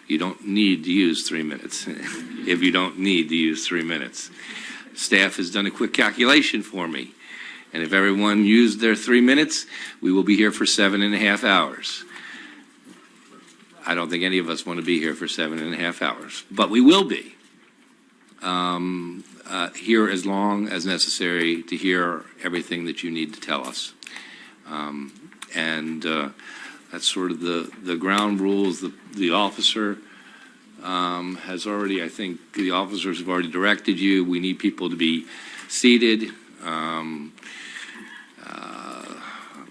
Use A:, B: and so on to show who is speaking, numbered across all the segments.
A: You don't need to use 3 minutes if you don't need to use 3 minutes. Staff has done a quick calculation for me, and if everyone used their 3 minutes, we will be here for 7.5 hours. I don't think any of us want to be here for 7.5 hours, but we will be here as long as necessary to hear everything that you need to tell us. That's sort of the ground rules. The officer has already, I think the officers have already directed you. We need people to be seated.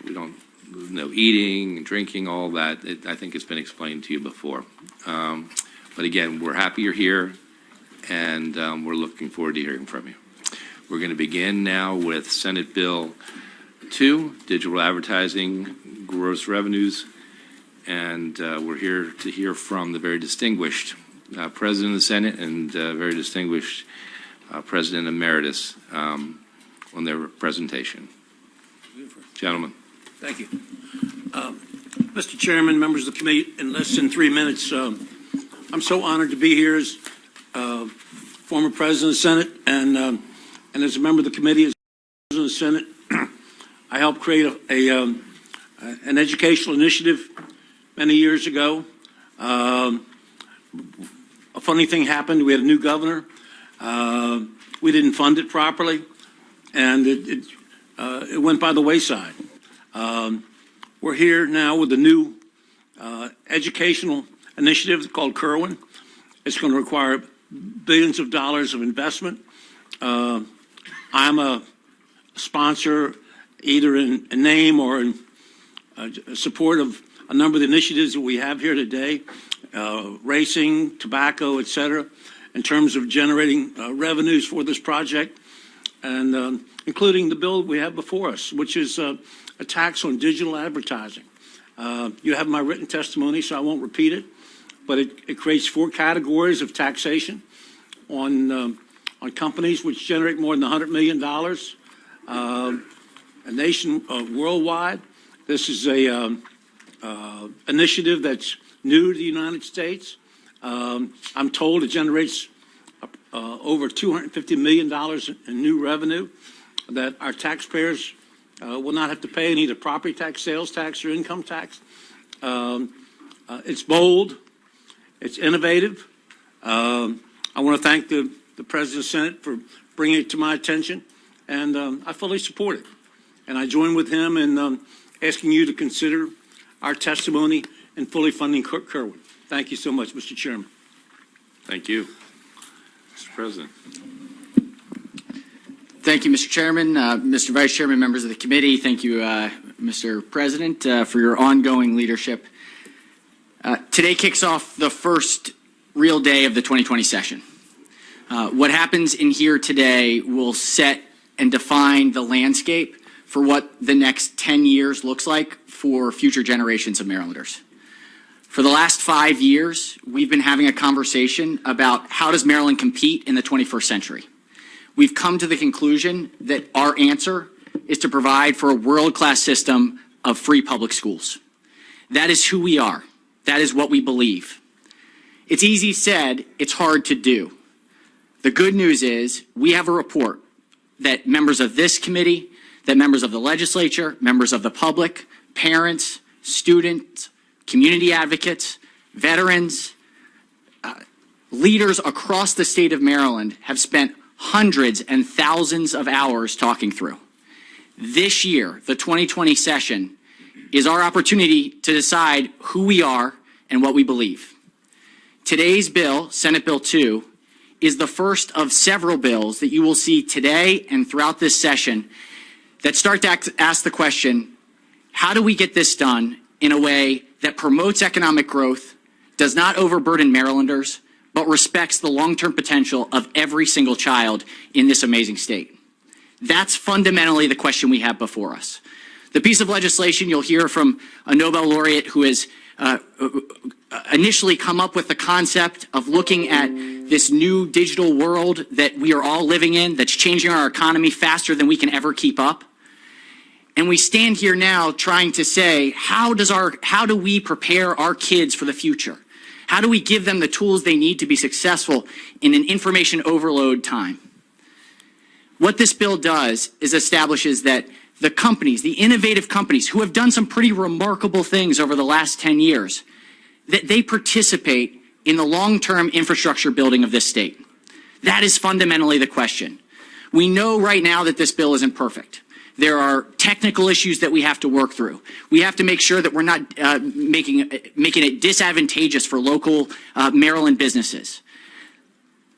A: We don't, no eating and drinking, all that. I think it's been explained to you before. But again, we're happy you're here, and we're looking forward to hearing from you. We're going to begin now with Senate Bill 2, Digital Advertising, Gross Revenues, and we're here to hear from the very distinguished President of the Senate and very distinguished President Emeritus on their presentation. Gentlemen.
B: Thank you. Mr. Chairman, members of the committee, in less than 3 minutes, I'm so honored to be here as former President of the Senate and as a member of the committee as President of the Senate. I helped create an educational initiative many years ago. A funny thing happened. We had a new governor. We didn't fund it properly, and it went by the wayside. We're here now with a new educational initiative called Kerwin. It's going to require billions of dollars of investment. I'm a sponsor either in name or in support of a number of the initiatives that we have here today, racing, tobacco, et cetera, in terms of generating revenues for this project, and including the bill we have before us, which is a tax on digital advertising. You have my written testimony, so I won't repeat it, but it creates 4 categories of taxation on companies which generate more than $100 million a nation worldwide. This is a initiative that's new to the United States. I'm told it generates over $250 million in new revenue that our taxpayers will not have to pay in either property tax, sales tax, or income tax. It's bold. It's innovative. I want to thank the President of the Senate for bringing it to my attention, and I fully support it. And I join with him in asking you to consider our testimony in fully funding Kerwin. Thank you so much, Mr. Chairman.
A: Thank you. Mr. President.
C: Thank you, Mr. Chairman, Mr. Vice Chairman, members of the committee. Thank you, Mr. President, for your ongoing leadership. Today kicks off the first real day of the 2020 session. What happens in here today will set and define the landscape for what the next 10 years looks like for future generations of Marylanders. For the last 5 years, we've been having a conversation about how does Maryland compete in the 21st century. We've come to the conclusion that our answer is to provide for a world-class system of free public schools. That is who we are. That is what we believe. It's easy said, it's hard to do. The good news is we have a report that members of this committee, that members of the legislature, members of the public, parents, students, community advocates, veterans, leaders across the state of Maryland have spent hundreds and thousands of hours talking through. This year, the 2020 session, is our opportunity to decide who we are and what we believe. Today's bill, Senate Bill 2, is the first of several bills that you will see today and throughout this session that start to ask the question, how do we get this done in a way that promotes economic growth, does not overburden Marylanders, but respects the long-term potential of every single child in this amazing state? That's fundamentally the question we have before us. The piece of legislation you'll hear from a Nobel laureate who has initially come up with the concept of looking at this new digital world that we are all living in that's changing our economy faster than we can ever keep up. And we stand here now trying to say, how do we prepare our kids for the future? How do we give them the tools they need to be successful in an information overload time? What this bill does is establishes that the companies, the innovative companies who have done some pretty remarkable things over the last 10 years, that they participate in the long-term infrastructure building of this state. That is fundamentally the question. We know right now that this bill isn't perfect. There are technical issues that we have to work through. We have to make sure that we're not making it disadvantageous for local Maryland businesses.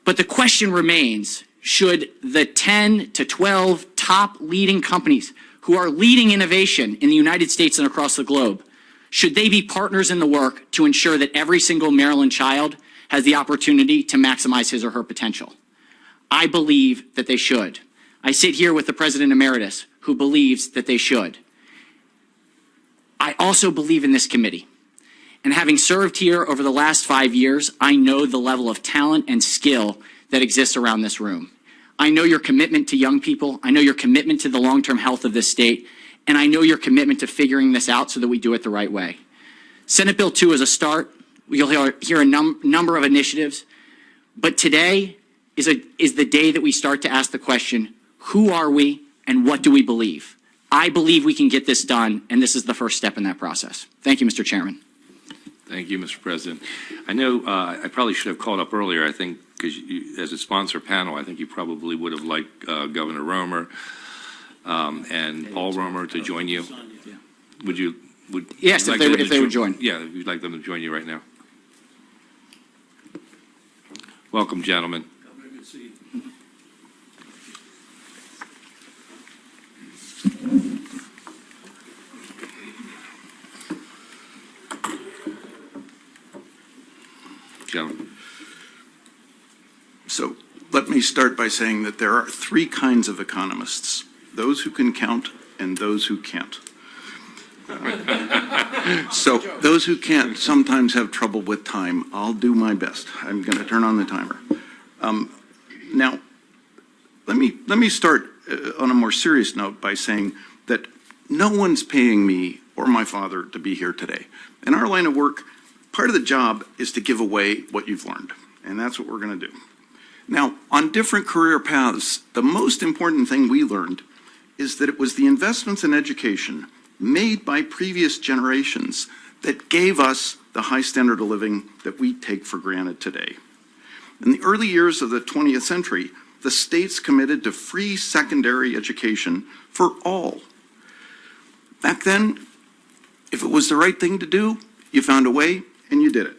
C: But the question remains, should the 10 to 12 top leading companies who are leading innovation in the United States and across the globe, should they be partners in the work to ensure that every single Maryland child has the opportunity to maximize his or her potential? I believe that they should. I sit here with the President Emeritus, who believes that they should. I also believe in this committee. And having served here over the last 5 years, I know the level of talent and skill that exists around this room. I know your commitment to young people. I know your commitment to the long-term health of this state. And I know your commitment to figuring this out so that we do it the right way. Senate Bill 2 is a start. You'll hear a number of initiatives. But today is the day that we start to ask the question, who are we and what do we believe? I believe we can get this done, and this is the first step in that process. Thank you, Mr. Chairman.
A: Thank you, Mr. President. I know I probably should have called up earlier, I think, because as a sponsor panel, I think you probably would have liked Governor Romer and Paul Romer to join you. Would you?
C: Yes, if they would join.
A: Yeah, if you'd like them to join you right now. Welcome, gentlemen. Gentlemen.
D: So let me start by saying that there are three kinds of economists: those who can count and those who can't. So those who can't sometimes have trouble with time. I'll do my best. I'm going to turn on the timer. Now, let me start on a more serious note by saying that no one's paying me or my father to be here today. In our line of work, part of the job is to give away what you've learned, and that's what we're going to do. Now, on different career paths, the most important thing we learned is that it was the investments in education made by previous generations that gave us the high standard of living that we take for granted today. In the early years of the 20th century, the states committed to free secondary education for all. Back then, if it was the right thing to do, you found a way and you did it.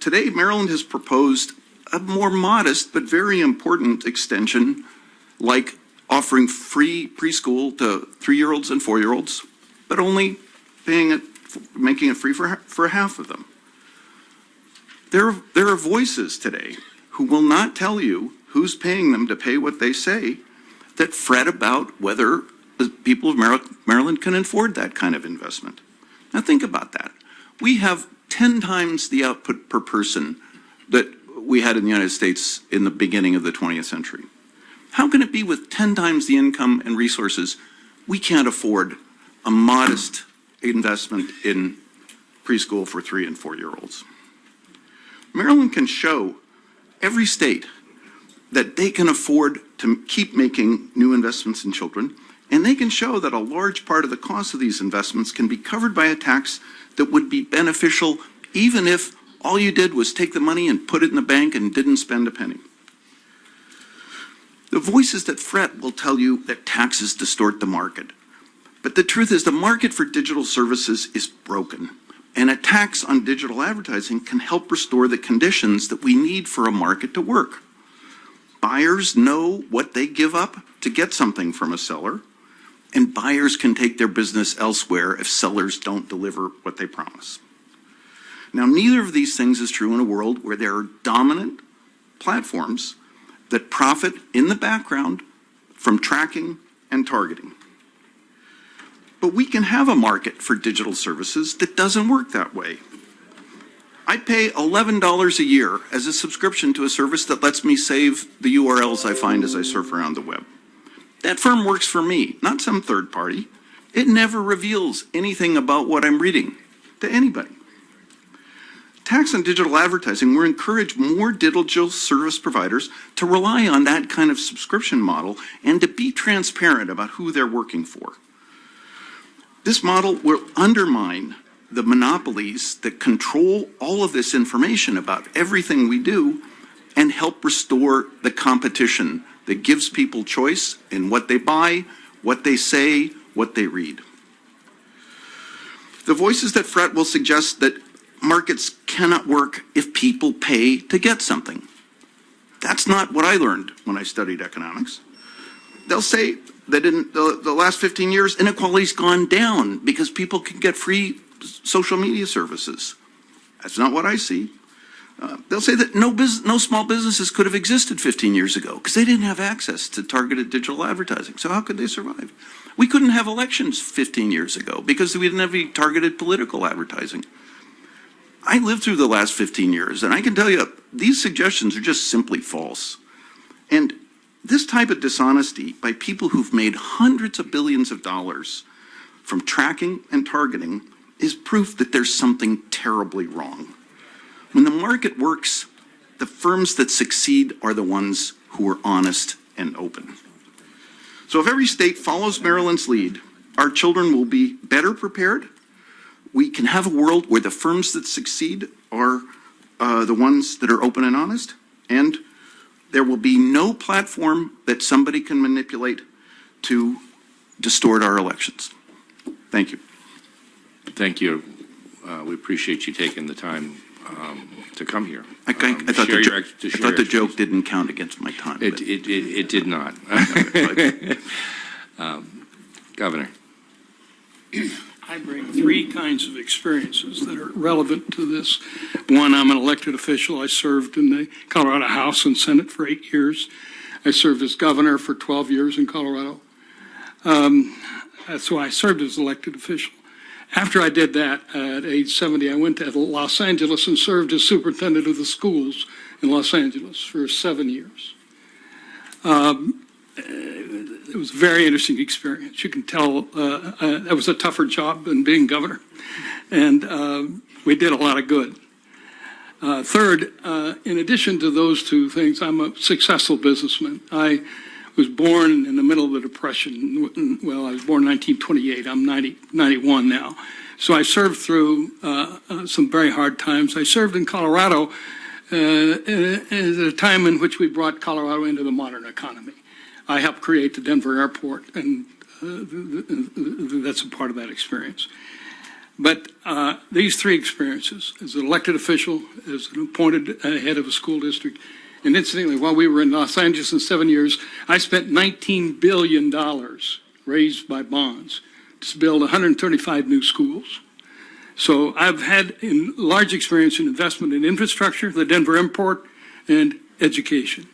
D: Today, Maryland has proposed a more modest but very important extension, like offering free preschool to 3-year-olds and 4-year-olds, but only making it free for half of them. There are voices today who will not tell you who's paying them to pay what they say, that fret about whether the people of Maryland can afford that kind of investment. Now think about that. We have 10 times the output per person that we had in the United States in the beginning of the 20th century. How can it be with 10 times the income and resources we can't afford a modest investment in preschool for 3- and 4-year-olds? Maryland can show every state that they can afford to keep making new investments in children, and they can show that a large part of the cost of these investments can be covered by a tax that would be beneficial even if all you did was take the money and put it in the bank and didn't spend a penny. The voices that fret will tell you that taxes distort the market. But the truth is the market for digital services is broken, and a tax on digital advertising can help restore the conditions that we need for a market to work. Buyers know what they give up to get something from a seller, and buyers can take their business elsewhere if sellers don't deliver what they promise. Now, neither of these things is true in a world where there are dominant platforms that profit in the background from tracking and targeting. But we can have a market for digital services that doesn't work that way. I pay $11 a year as a subscription to a service that lets me save the URLs I find as I surf around the web. That firm works for me, not some third party. It never reveals anything about what I'm reading to anybody. Tax on digital advertising will encourage more digital service providers to rely on that kind of subscription model and to be transparent about who they're working for. This model will undermine the monopolies that control all of this information about everything we do and help restore the competition that gives people choice in what they buy, what they say, what they read. The voices that fret will suggest that markets cannot work if people pay to get something. That's not what I learned when I studied economics. They'll say that in the last 15 years, inequality's gone down because people can get free social media services. That's not what I see. They'll say that no small businesses could have existed 15 years ago because they didn't have access to targeted digital advertising. So how could they survive? We couldn't have elections 15 years ago because we didn't have any targeted political advertising. I lived through the last 15 years, and I can tell you, these suggestions are just simply false. And this type of dishonesty by people who've made hundreds of billions of dollars from tracking and targeting is proof that there's something terribly wrong. When the market works, the firms that succeed are the ones who are honest and open. So if every state follows Maryland's lead, our children will be better prepared. We can have a world where the firms that succeed are the ones that are open and honest, and there will be no platform that somebody can manipulate to distort our elections. Thank you.
A: Thank you. We appreciate you taking the time to come here.
D: I thought the joke didn't count against my time.
A: It did not. Governor.
E: I bring three kinds of experiences that are relevant to this. One, I'm an elected official. I served in the Colorado House and Senate for 8 years. I served as governor for 12 years in Colorado. That's why I served as elected official. After I did that, at age 70, I went to Los Angeles and served as superintendent of the schools in Los Angeles for 7 years. It was a very interesting experience. You can tell that was a tougher job than being governor, and we did a lot of good. Third, in addition to those two things, I'm a successful businessman. I was born in the middle of the Depression. Well, I was born in 1928. I'm 91 now. So I served through some very hard times. I served in Colorado at a time in which we brought Colorado into the modern economy. I helped create the Denver airport, and that's a part of that experience. But these three experiences, as an elected official, as an appointed head of a school district, and incidentally, while we were in Los Angeles in 7 years, I spent $19 billion raised by bonds to build 135 new schools. So I've had large experience in investment in infrastructure, the Denver airport, and education.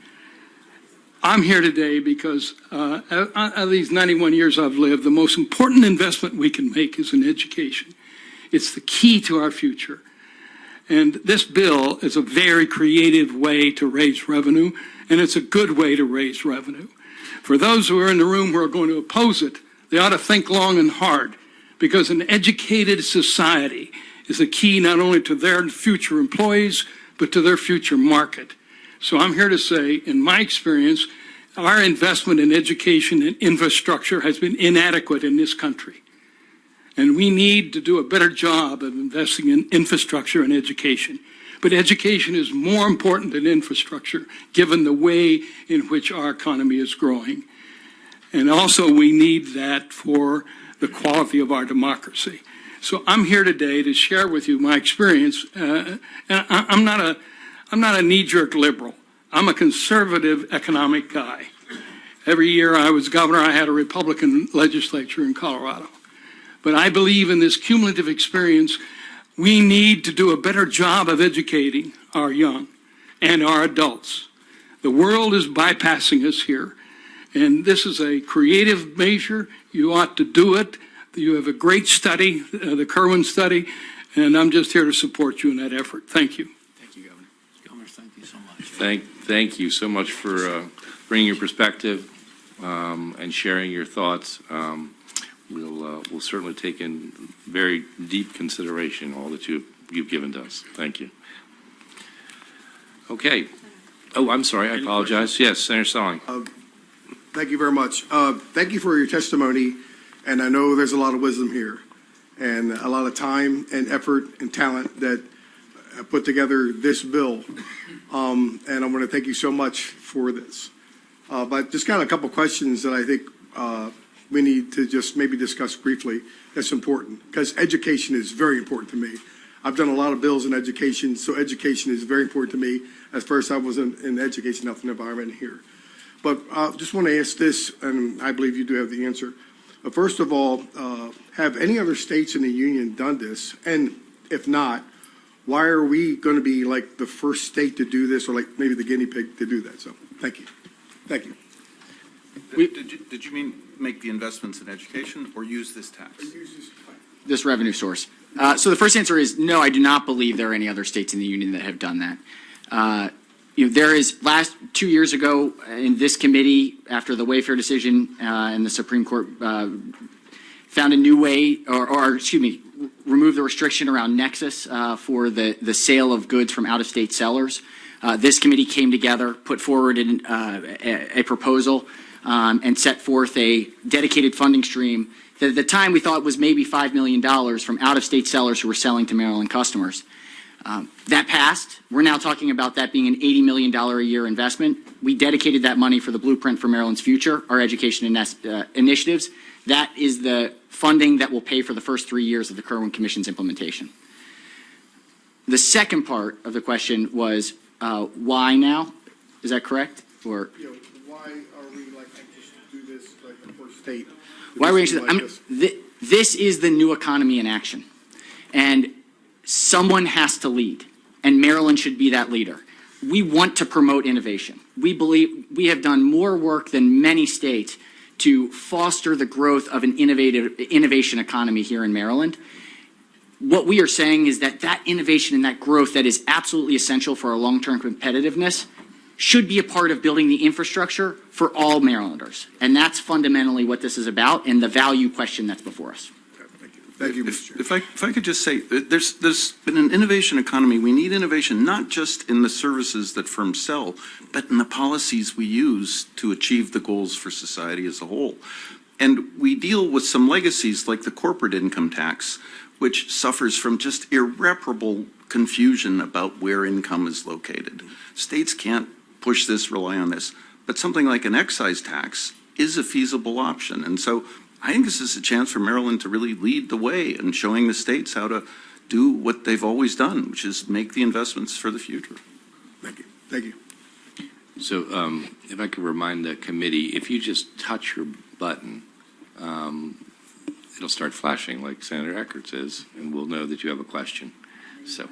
E: I'm here today because of these 91 years I've lived, the most important investment we can make is in education. It's the key to our future. And this bill is a very creative way to raise revenue, and it's a good way to raise revenue. For those who are in the room who are going to oppose it, they ought to think long and hard, because an educated society is the key not only to their future employees, but to their future market. So I'm here to say, in my experience, our investment in education and infrastructure has been inadequate in this country. And we need to do a better job of investing in infrastructure and education. But education is more important than infrastructure, given the way in which our economy is growing. And also we need that for the quality of our democracy. So I'm here today to share with you my experience. And I'm not a knee-jerk liberal. I'm a conservative economic guy. Every year I was governor, I had a Republican legislature in Colorado. But I believe in this cumulative experience, we need to do a better job of educating our young and our adults. The world is bypassing us here. And this is a creative measure. You ought to do it. You have a great study, the Kerwin study, and I'm just here to support you in that effort. Thank you.
C: Thank you, Governor.
B: Governor, thank you so much.
A: Thank you so much for bringing your perspective. and sharing your thoughts. We'll certainly take in very deep consideration all that you've given to us. Thank you. Okay. Oh, I'm sorry. I apologize. Yes, Senator Salling.
F: Thank you very much. Thank you for your testimony, and I know there's a lot of wisdom here, and a lot of time and effort and talent that put together this bill, and I want to thank you so much for this. But just got a couple questions that I think we need to just maybe discuss briefly. That's important, because education is very important to me. I've done a lot of bills in education, so education is very important to me. At first, I was in education, health, and environment here. But I just want to ask this, and I believe you do have the answer. First of all, have any other states in the union done this? And if not, why are we going to be like the first state to do this, or like maybe the guinea pig to do that? So thank you. Thank you.
D: Did you mean make the investments in education or use this tax?
C: This revenue source. So the first answer is no, I do not believe there are any other states in the union that have done that. There is 2 years ago in this committee, after the Wayfair decision and the Supreme Court found a new way, removed the restriction around nexus for the sale of goods from out-of-state sellers. This committee came together, put forward a proposal, and set forth a dedicated funding stream that at the time we thought was maybe $5 million from out-of-state sellers who were selling to Maryland customers. That passed. We're now talking about that being an $80 million a year investment. We dedicated that money for the Blueprint for Maryland's Future, our education initiatives. That is the funding that will pay for the first 3 years of the Kirwan Commission's implementation. The second part of the question was why now? Is that correct? Or
F: Why are we like anxious to do this like the first state?
C: why are we anxious? This is the new economy in action, and someone has to lead, and Maryland should be that leader. We want to promote innovation. We believe we have done more work than many states to foster the growth of an innovation economy here in Maryland. What we are saying is that innovation and that growth that is absolutely essential for our long-term competitiveness should be a part of building the infrastructure for all Marylanders. And that's fundamentally what this is about and the value question that's before us.
F: Thank you, Mr. Chair.
D: If I could just say, there's been an innovation economy. We need innovation not just in the services that firms sell, but in the policies we use to achieve the goals for society as a whole. And we deal with some legacies like the corporate income tax, which suffers from just irreparable confusion about where income is located. States can't push this, rely on this, but something like an excise tax is a feasible option. And so I think this is a chance for Maryland to really lead the way in showing the states how to do what they've always done, which is make the investments for the future.
F: Thank you. Thank you.
A: So if I could remind the committee, if you just touch your button, it'll start flashing like Senator Eckert says, and we'll know that you have a question. So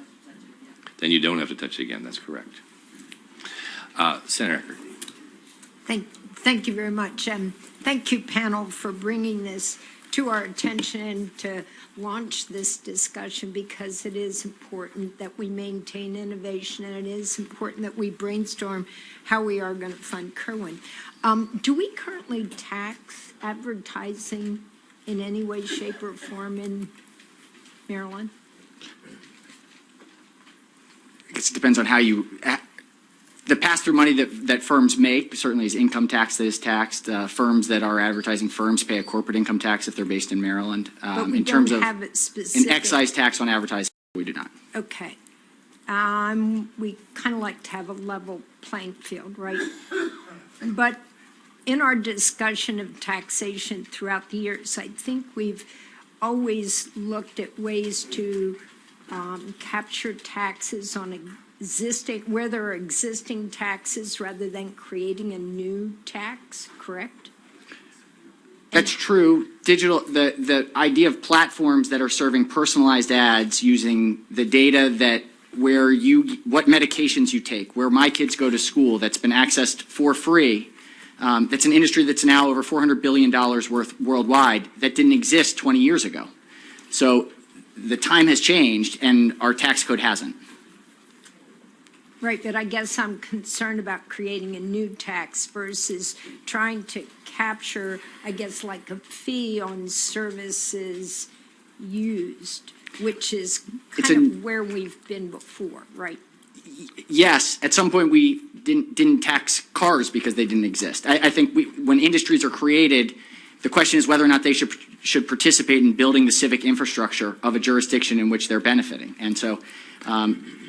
A: then you don't have to touch it again. That's correct. Senator Eckert.
G: Thank you very much. And thank you, panel, for bringing this to our attention and to launch this discussion, because it is important that we maintain innovation, and it is important that we brainstorm how we are going to fund Kirwan. Do we currently tax advertising in any way, shape, or form in Maryland?
C: I guess it depends on how you. The pass-through money that firms make certainly is income tax that is taxed. Firms that are advertising firms pay a corporate income tax if they're based in Maryland.
G: But we
C: in terms
G: don't
C: of
G: have it specific.
C: an excise tax on advertising, we do not.
G: Okay. We kind of like to have a level playing field, right? But in our discussion of taxation throughout the years, I think we've always looked at ways to capture taxes on where there are existing taxes rather than creating a new tax, correct?
C: That's true. The idea of platforms that are serving personalized ads using the data that what medications you take, where my kids go to school, that's been accessed for free. That's an industry that's now over $400 billion worth worldwide that didn't exist 20 years ago. So the time has changed and our tax code hasn't.
G: Right, but I guess I'm concerned about creating a new tax versus trying to capture, I guess, like a fee on services used, which is kind of where we've been before, right?
C: Yes, at some point we didn't tax cars because they didn't exist. I think when industries are created, the question is whether or not they should participate in building the civic infrastructure of a jurisdiction in which they're benefiting. And so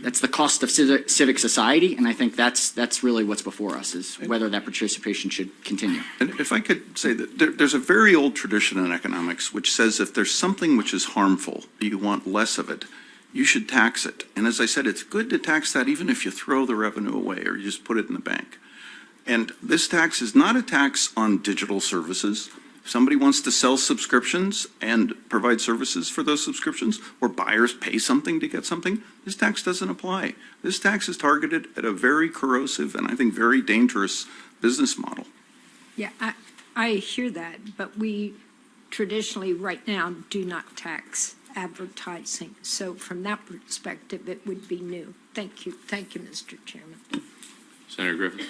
C: that's the cost of civic society, and I think that's really what's before us, is whether that participation should continue.
D: And if I could say that there's a very old tradition in economics which says if there's something which is harmful, you want less of it, you should tax it. And as I said, it's good to tax that even if you throw the revenue away or you just put it in the bank. And this tax is not a tax on digital services. If somebody wants to sell subscriptions and provide services for those subscriptions, or buyers pay something to get something, this tax doesn't apply. This tax is targeted at a very corrosive and I think very dangerous business model.
G: Yeah, I hear that, but we traditionally right now do not tax advertising. So from that perspective, it would be new. Thank you, Mr. Chairman.
A: Senator Griffin.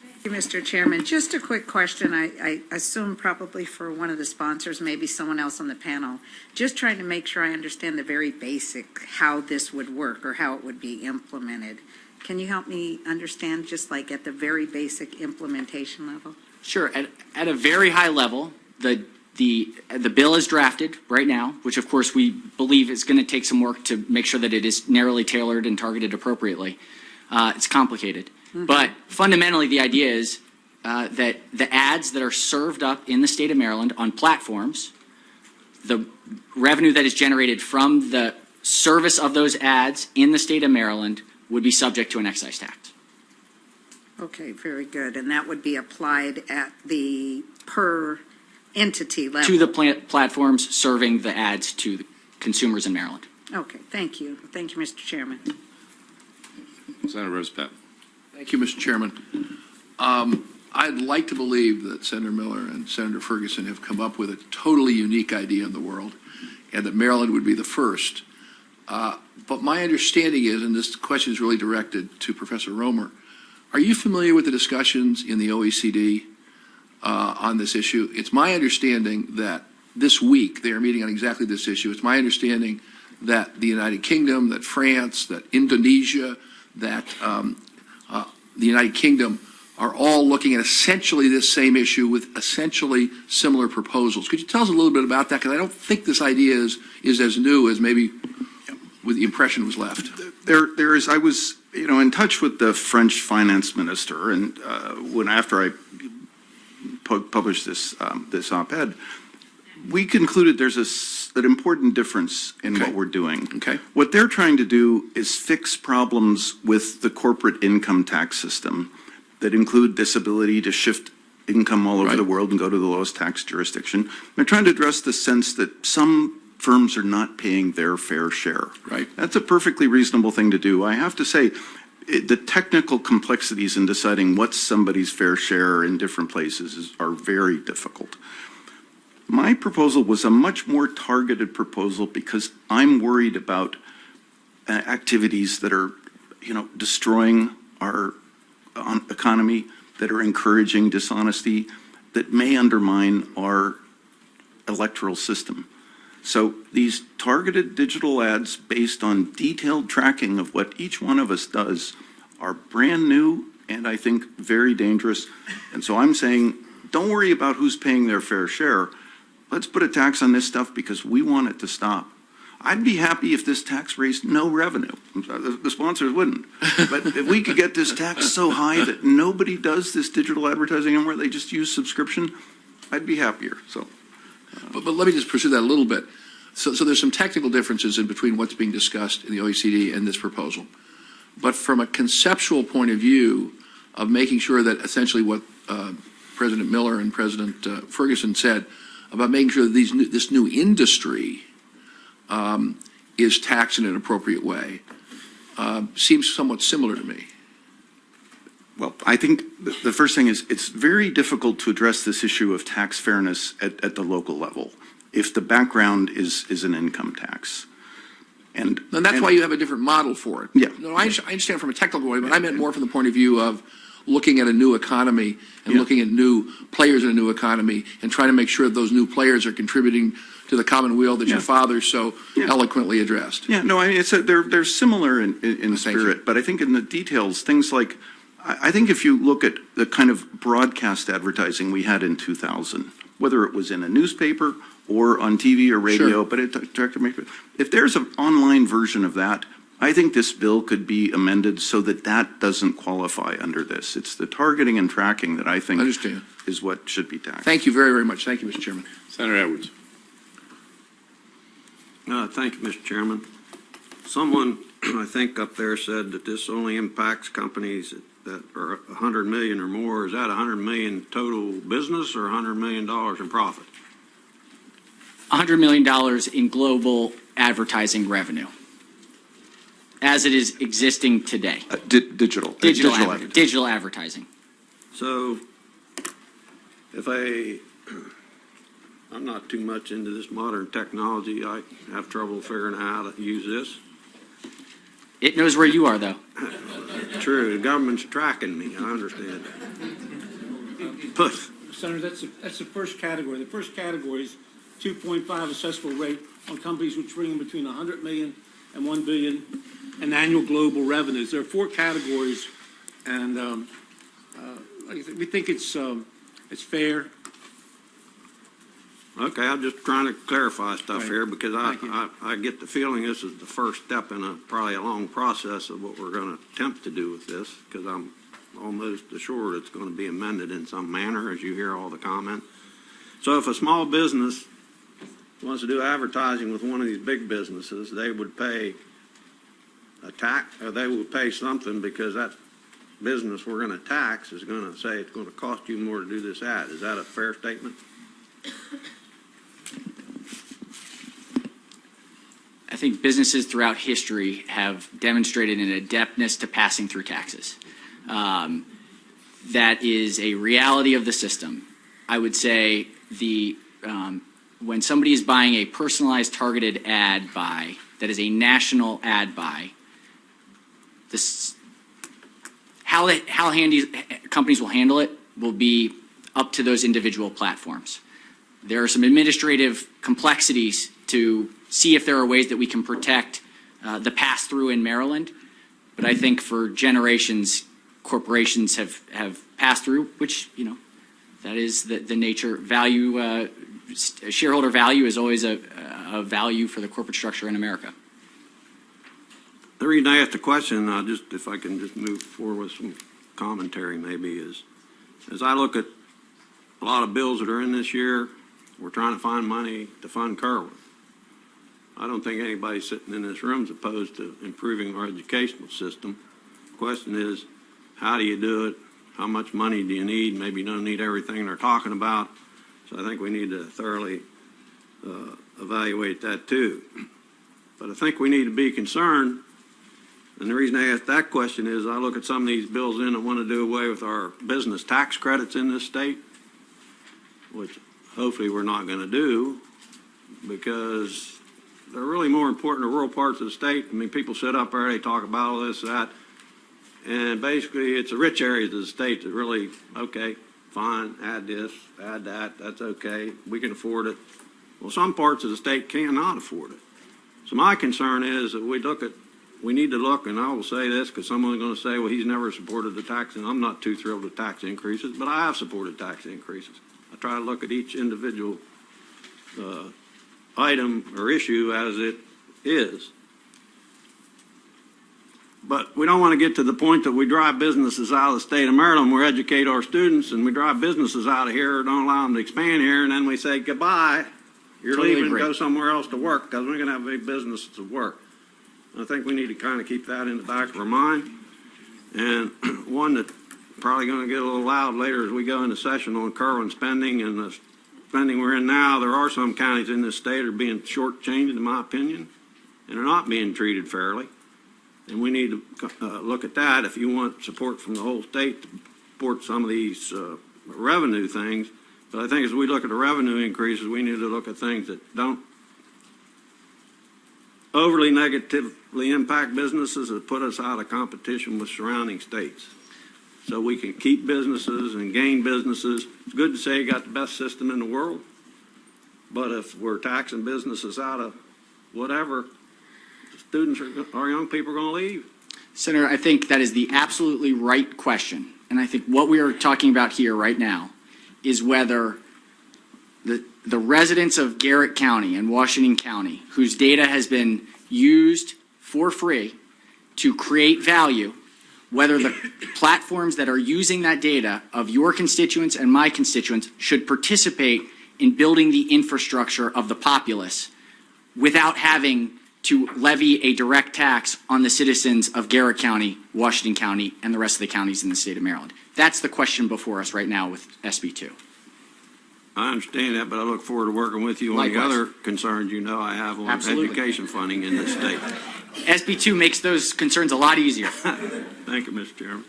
H: Thank you, Mr. Chairman. Just a quick question. I assume probably for one of the sponsors, maybe someone else on the panel. Just trying to make sure I understand the very basic how this would work or how it would be implemented. Can you help me understand just like at the very basic implementation level?
C: Sure. At a very high level, the bill is drafted right now, which of course we believe is going to take some work to make sure that it is narrowly tailored and targeted appropriately. It's complicated. But fundamentally, the idea is that the ads that are served up in the state of Maryland on platforms, the revenue that is generated from the service of those ads in the state of Maryland would be subject to an excise tax.
H: Okay, very good. And that would be applied at the per entity level?
C: To the platforms serving the ads to the consumers in Maryland.
H: Okay, thank you. Thank you, Mr. Chairman.
A: Senator Rosepap.
I: Thank you, Mr. Chairman. I'd like to believe that Senator Miller and Senator Ferguson have come up with a totally unique idea in the world, and that Maryland would be the first. But my understanding is, and this question is really directed to Professor Romer, are you familiar with the discussions in the OECD on this issue? It's my understanding that this week they are meeting on exactly this issue. It's my understanding that the United Kingdom, that France, that Indonesia, that the United Kingdom are all looking at essentially this same issue with essentially similar proposals. Could you tell us a little bit about that? Because I don't think this idea is as new as maybe with the impression was left.
D: There is. I was, in touch with the French finance minister, and after I published this op-ed, we concluded there's an important difference in what we're doing.
I: Okay.
D: What they're trying to do is fix problems with the corporate income tax system that include this ability to shift income all over the world and go to the lowest tax jurisdiction. They're trying to address the sense that some firms are not paying their fair share.
I: Right.
D: That's a perfectly reasonable thing to do. I have to say, the technical complexities in deciding what's somebody's fair share in different places are very difficult. My proposal was a much more targeted proposal because I'm worried about activities that are, destroying our economy, that are encouraging dishonesty, that may undermine our electoral system. So these targeted digital ads based on detailed tracking of what each one of us does are brand new and I think very dangerous. And so I'm saying, don't worry about who's paying their fair share. Let's put a tax on this stuff because we want it to stop. I'd be happy if this tax raised no revenue. The sponsors wouldn't. But if we could get this tax so high that nobody does this digital advertising anymore, they just use subscription, I'd be happier. So,
I: But let me just pursue that a little bit. So there's some technical differences in between what's being discussed in the OECD and this proposal. But from a conceptual point of view of making sure that essentially what President Miller and President Ferguson said about making sure that this new industry is taxed in an appropriate way seems somewhat similar to me.
D: well, I think the first thing is it's very difficult to address this issue of tax fairness at the local level if the background is an income tax. And
I: that's why you have a different model for it.
D: Yeah.
I: No, I understand from a technical way, but I meant more from the point of view of looking at a new economy and looking at new players in a new economy and trying to make sure that those new players are contributing to the commonweal that your father so eloquently addressed.
D: Yeah, no, I mean, they're similar in
I: Thank you.
D: spirit, but I think in the details, things like, I think if you look at the kind of broadcast advertising we had in 2000, whether it was in a newspaper or on TV or radio,
I: Sure.
D: but if there's an online version of that, I think this bill could be amended so that that doesn't qualify under this. It's the targeting and tracking that I think
I: Understand.
D: is what should be taxed.
I: Thank you very, very much. Thank you, Mr. Chairman.
A: Senator Edwards.
J: Thank you, Mr. Chairman. Someone, I think up there said that this only impacts companies that are 100 million or more. Is that 100 million total business or $100 million in profit?
C: $100 million in global advertising revenue, as it is existing today.
D: Digital.
C: Digital advertising.
J: So if I'm not too much into this modern technology, I have trouble figuring out how to use this.
C: It knows where you are, though.
J: True, the government's tracking me, I understand. But
B: Senator, that's the first category. The first category is 2.5 assessable rate on companies which bring in between 100 million and 1 billion in annual global revenues. There are 4 categories, and we think it's fair.
J: okay, I'm just trying to clarify stuff
B: Right.
J: here because
B: Thank you.
J: I get the feeling this is the first step in probably a long process of what we're going to attempt to do with this, because I'm almost assured it's going to be amended in some manner as you hear all the comments. So if a small business wants to do advertising with one of these big businesses, they would pay a tax, or they would pay something because that business we're going to tax is going to say it's going to cost you more to do this ad. Is that a fair statement?
C: I think businesses throughout history have demonstrated an adeptness to passing through taxes. That is a reality of the system. I would say when somebody is buying a personalized targeted ad buy, that is a national ad buy, how handy companies will handle it will be up to those individual platforms. There are some administrative complexities to see if there are ways that we can protect the pass-through in Maryland. But I think for generations, corporations have passed through, which, that is the nature. Value, shareholder value is always a value for the corporate structure in America.
J: The reason I asked the question, if I can just move forward with some commentary maybe, is as I look at a lot of bills that are in this year, we're trying to find money to fund Kerwin. I don't think anybody sitting in this room is opposed to improving our educational system. The question is, how do you do it? How much money do you need? Maybe you don't need everything they're talking about. So I think we need to thoroughly evaluate that too. But I think we need to be concerned, and the reason I ask that question is I look at some of these bills in that want to do away with our business tax credits in this state, which hopefully we're not going to do, because they're really more important to rural parts of the state. I mean, people sit up there, they talk about all this, that, and basically it's the rich areas of the state that really, okay, fine, add this, add that, that's okay, we can afford it. Well, some parts of the state cannot afford it. So my concern is that we need to look, and I will say this because someone's going to say, well, he's never supported the tax, and I'm not too thrilled with tax increases, but I have supported tax increases. I try to look at each individual item or issue as it is. But we don't want to get to the point that we drive businesses out of the state of Maryland, we educate our students, and we drive businesses out of here, don't allow them to expand here, and then we say, goodbye, you're
C: Totally
J: leaving
C: agree.
J: and go somewhere else to work, because we're going to have big businesses to work. I think we need to kind of keep that in the back of our mind. And one that probably going to get a little loud later as we go into session on Kerwin spending and the spending we're in now, there are some counties in this state that are being shortchanged, in my opinion, and are not being treated fairly. And we need to look at that if you want support from the whole state to support some of these revenue things. But I think as we look at the revenue increases, we need to look at things that don't overly negatively impact businesses and put us out of competition with surrounding states. So we can keep businesses and gain businesses. It's good to say you got the best system in the world, but if we're taxing businesses out of whatever, students our young people are going to leave.
C: Senator, I think that is the absolutely right question. And I think what we are talking about here right now is whether the residents of Garrett County and Washington County, whose data has been used for free to create value, whether the platforms that are using that data of your constituents and my constituents should participate in building the infrastructure of the populace without having to levy a direct tax on the citizens of Garrett County, Washington County, and the rest of the counties in the state of Maryland. That's the question before us right now with SB2.
J: I understand that, but I look forward to working with you on
C: Likewise.
J: the other concerns you know I have on
C: Absolutely.
J: education funding in this state.
C: SB2 makes those concerns a lot easier.
J: Thank you, Mr. Chairman.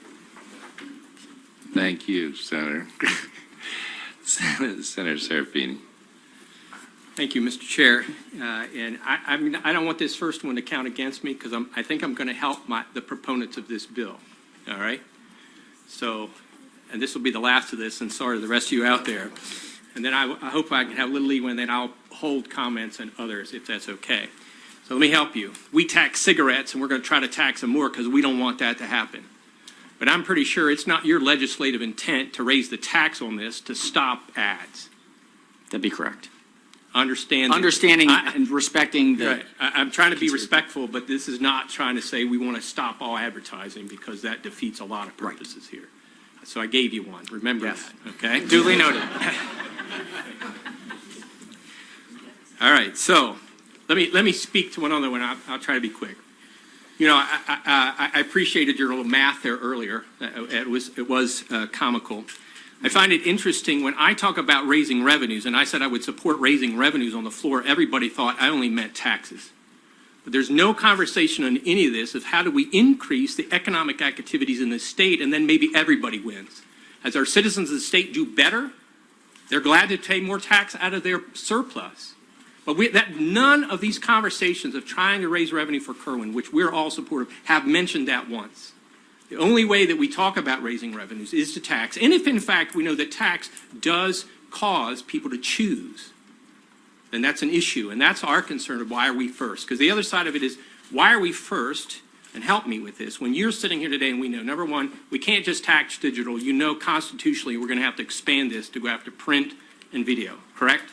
A: Thank you, Senator. Senator Serafini.
K: Thank you, Mr. Chair. And I mean, I don't want this first one to count against me because I think I'm going to help the proponents of this bill. All right? So, and this will be the last of this, and sorry to the rest of you out there. And then I hope I can have a little leeway, and then I'll hold comments on others if that's okay. So let me help you. We tax cigarettes, and we're going to try to tax them more because we don't want that to happen. But I'm pretty sure it's not your legislative intent to raise the tax on this to stop ads.
C: That'd be correct.
K: Understanding
C: and respecting the...
K: Right. I'm trying to be respectful, but this is not trying to say we want to stop all advertising because that defeats a lot of purposes here. So I gave you one. Remember that, okay?
C: Duly noted.
K: All right, so let me speak to one other one. I'll try to be quick. You know, I appreciated your little math there earlier. It was comical. I find it interesting when I talk about raising revenues, and I said I would support raising revenues on the floor, everybody thought I only meant taxes. But there's no conversation on any of this of how do we increase the economic activities in the state, and then maybe everybody wins. As our citizens of the state do better, they're glad to pay more tax out of their surplus. But none of these conversations of trying to raise revenue for Kerwin, which we're all supportive, have mentioned that once. The only way that we talk about raising revenues is to tax. And if, in fact, we know that tax does cause people to choose, then that's an issue. And that's our concern of why are we first. Because the other side of it is, why are we first? And help me with this. When you're sitting here today and we know, number one, we can't just tax digital. You know constitutionally we're going to have to expand this to go after print and video, correct?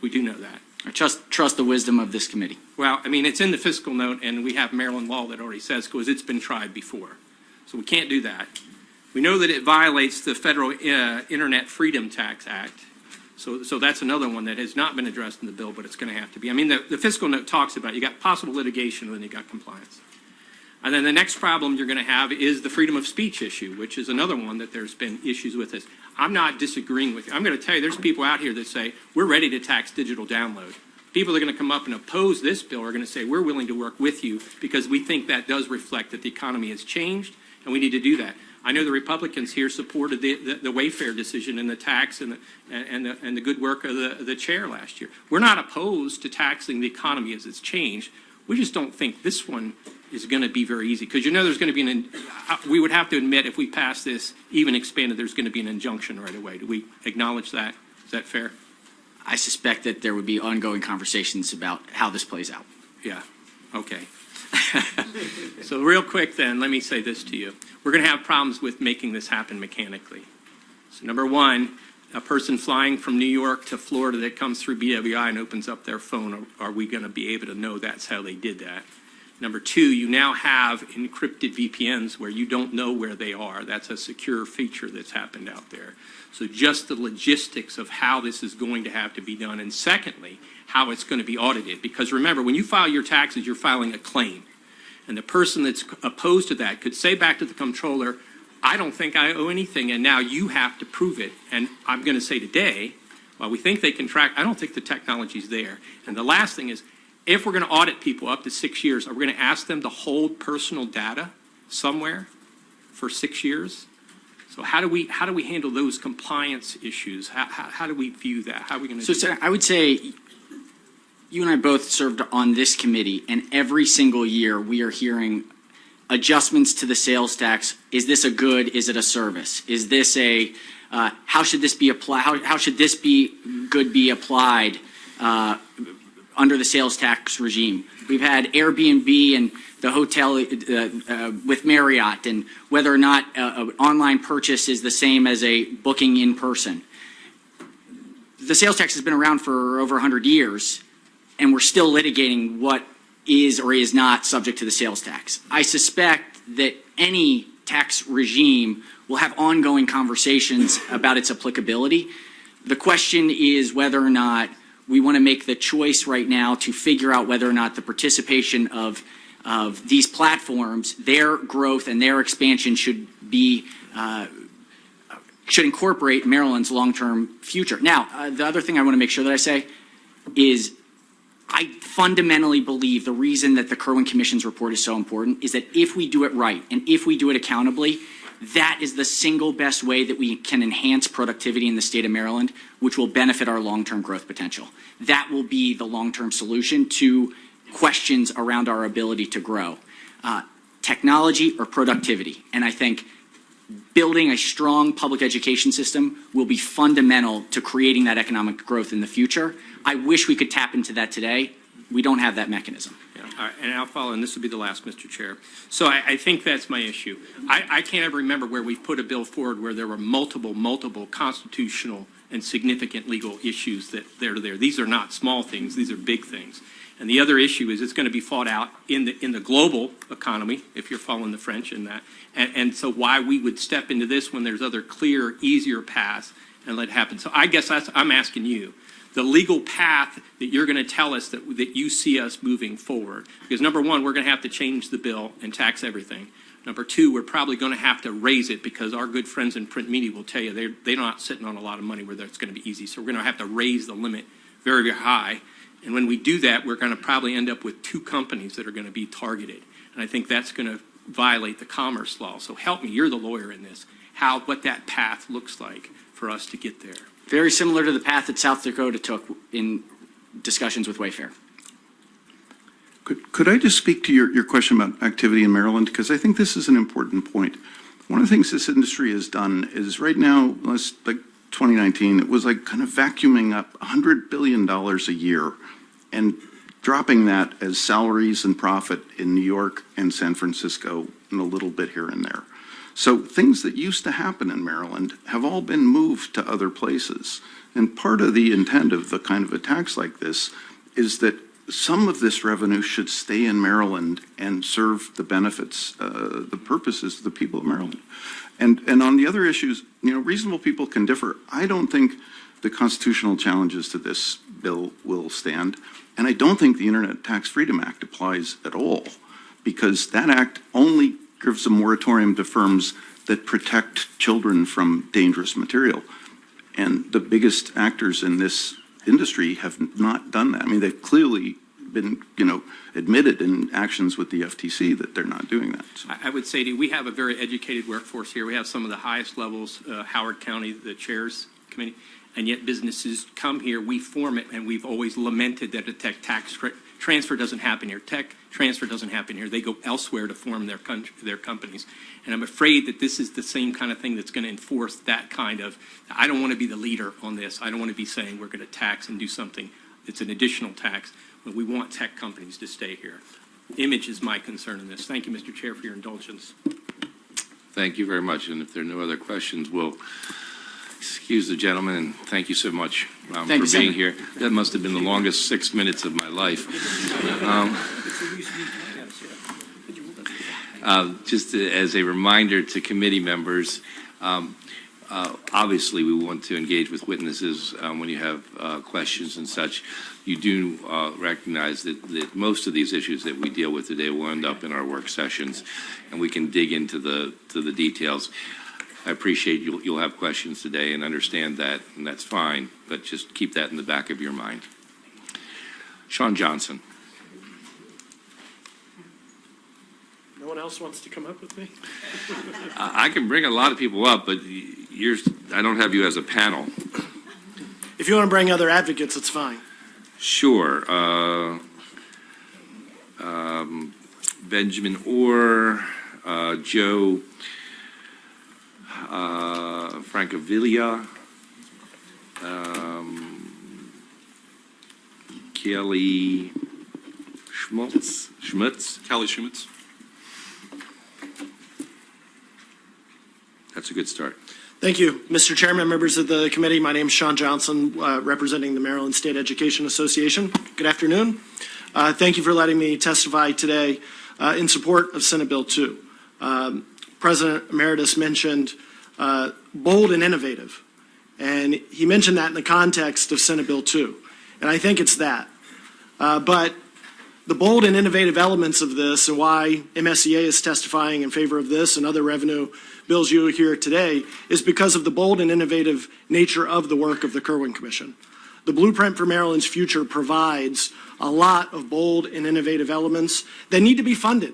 K: We do know that.
C: I trust the wisdom of this committee.
K: Well, I mean, it's in the fiscal note, and we have Maryland law that already says, because it's been tried before. So we can't do that. We know that it violates the Federal Internet Freedom Tax Act. So that's another one that has not been addressed in the bill, but it's going to have to be. I mean, the fiscal note talks about you got possible litigation and then you got compliance. And then the next problem you're going to have is the freedom of speech issue, which is another one that there's been issues with this. I'm not disagreeing with you. I'm going to tell you there's people out here that say we're ready to tax digital download. People that are going to come up and oppose this bill are going to say we're willing to work with you because we think that does reflect that the economy has changed and we need to do that. I know the Republicans here supported the Wayfair decision and the tax and the good work of the chair last year. We're not opposed to taxing the economy as it's changed. We just don't think this one is going to be very easy because you know there's going to be we would have to admit if we pass this, even expanded, there's going to be an injunction right away. Do we acknowledge that? Is that fair?
C: I suspect that there would be ongoing conversations about how this plays out.
K: Yeah. Okay. So real quick then, let me say this to you. We're going to have problems with making this happen mechanically. So number one, a person flying from New York to Florida that comes through BWI and opens up their phone, are we going to be able to know that's how they did that? Number two, you now have encrypted VPNs where you don't know where they are. That's a secure feature that's happened out there. So just the logistics of how this is going to have to be done. And secondly, how it's going to be audited. Because remember, when you file your taxes, you're filing a claim. And the person that's opposed to that could say back to the comptroller, I don't think I owe anything, and now you have to prove it. And I'm going to say today, while we think they can track, I don't think the technology's there. And the last thing is, if we're going to audit people up to 6 years, are we going to ask them to hold personal data somewhere for 6 years? So how do we handle those compliance issues? How do we view that? How are we going to do that?
C: I would say you and I both served on this committee, and every single year we are hearing adjustments to the sales tax. Is this a good? Is it a service? Is this a how should this be applied? How should this be good be applied under the sales tax regime? We've had Airbnb and the hotel with Marriott, and whether or not an online purchase is the same as a booking in person. The sales tax has been around for over 100 years, and we're still litigating what is or is not subject to the sales tax. I suspect that any tax regime will have ongoing conversations about its applicability. The question is whether or not we want to make the choice right now to figure out whether or not the participation of these platforms, their growth and their expansion should incorporate Maryland's long-term future. Now, the other thing I want to make sure that I say is I fundamentally believe the reason that the Kerwin Commission's report is so important is that if we do it right and if we do it accountably, that is the single best way that we can enhance productivity in the state of Maryland, which will benefit our long-term growth potential. That will be the long-term solution to questions around our ability to grow. Technology or productivity. And I think building a strong public education system will be fundamental to creating that economic growth in the future. I wish we could tap into that today. We don't have that mechanism.
K: Yeah, all right, and I'll follow, and this will be the last, Mr. Chair. So I think that's my issue. I can't ever remember where we've put a bill forward where there were multiple constitutional and significant legal issues that are there. These are not small things. These are big things. And the other issue is it's going to be fought out in the global economy, if you're following the French in that. And so why we would step into this when there's other clear, easier paths and let it happen. So I guess I'm asking you, the legal path that you're going to tell us that you see us moving forward. Because number one, we're going to have to change the bill and tax everything. Number two, we're probably going to have to raise it because our good friends in print media will tell you they're not sitting on a lot of money where it's going to be easy. So we're going to have to raise the limit very, very high. And when we do that, we're going to probably end up with 2 companies that are going to be targeted. And I think that's going to violate the commerce law. So help me, you're the lawyer in this, what that path looks like for us to get there.
C: Very similar to the path that South Dakota took in discussions with Wayfair.
D: Could I just speak to your question about activity in Maryland? Because I think this is an important point. One of the things this industry has done is right now, like 2019, it was like kind of vacuuming up $100 billion a year and dropping that as salaries and profit in New York and San Francisco and a little bit here and there. So things that used to happen in Maryland have all been moved to other places. And part of the intent of the kind of a tax like this is that some of this revenue should stay in Maryland and serve the benefits, the purposes of the people of Maryland. And on the other issues, reasonable people can differ. I don't think the constitutional challenges to this bill will stand. And I don't think the Internet Tax Freedom Act applies at all, because that act only gives a moratorium to firms that protect children from dangerous material. And the biggest actors in this industry have not done that. I mean, they've clearly been, admitted in actions with the FTC that they're not doing that. So.
K: I would say to you, we have a very educated workforce here. We have some of the highest levels, Howard County, the chairs committee, and yet businesses come here, we form it, and we've always lamented that a tech tax transfer doesn't happen here. Tech transfer doesn't happen here. They go elsewhere to form their companies. And I'm afraid that this is the same kind of thing that's going to enforce that kind of, I don't want to be the leader on this. I don't want to be saying we're going to tax and do something that's an additional tax, but we want tech companies to stay here. Image is my concern in this. Thank you, Mr. Chair, for your indulgence.
A: Thank you very much. And if there are no other questions, we'll excuse the gentleman, and thank you so much for being here. That must have been the longest 6 minutes of my life. Just as a reminder to committee members, obviously we want to engage with witnesses when you have questions and such. You do recognize that most of these issues that we deal with today will end up in our work sessions, and we can dig into the details. I appreciate you'll have questions today and understand that, and that's fine, but just keep that in the back of your mind. Sean Johnson.
L: No one else wants to come up with me?
A: I can bring a lot of people up, but I don't have you as a panel.
L: If you want to bring other advocates, it's fine.
A: Sure. Benjamin Orr, Joe Francavilla, Kelly Schmutz.
M: Kelly Schmitz.
A: That's a good start.
L: Thank you, Mr. Chairman, members of the committee. My name is Sean Johnson, representing the Maryland State Education Association. Good afternoon. Thank you for letting me testify today in support of Senate Bill 2. President Emeritus mentioned bold and innovative, and he mentioned that in the context of Senate Bill 2, and I think it's that. But the bold and innovative elements of this and why MSEA is testifying in favor of this and other revenue bills you hear today is because of the bold and innovative nature of the work of the Kirwan Commission. The Blueprint for Maryland's Future provides a lot of bold and innovative elements that need to be funded.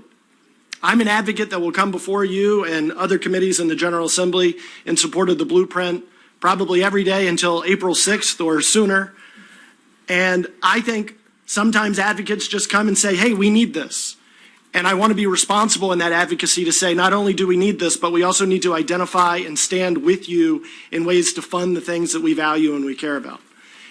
L: I'm an advocate that will come before you and other committees in the General Assembly in support of the Blueprint probably every day until April 6th or sooner. And I think sometimes advocates just come and say, hey, we need this. And I want to be responsible in that advocacy to say, not only do we need this, but we also need to identify and stand with you in ways to fund the things that we value and we care about.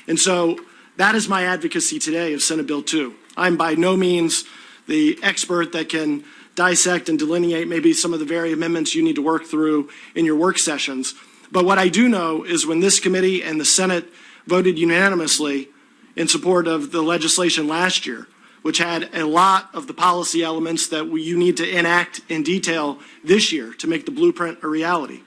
L: And so that is my advocacy today of Senate Bill 2. I'm by no means the expert that can dissect and delineate maybe some of the very amendments you need to work through in your work sessions. But what I do know is when this committee and the Senate voted unanimously in support of the legislation last year, which had a lot of the policy elements that you need to enact in detail this year to make the Blueprint a reality.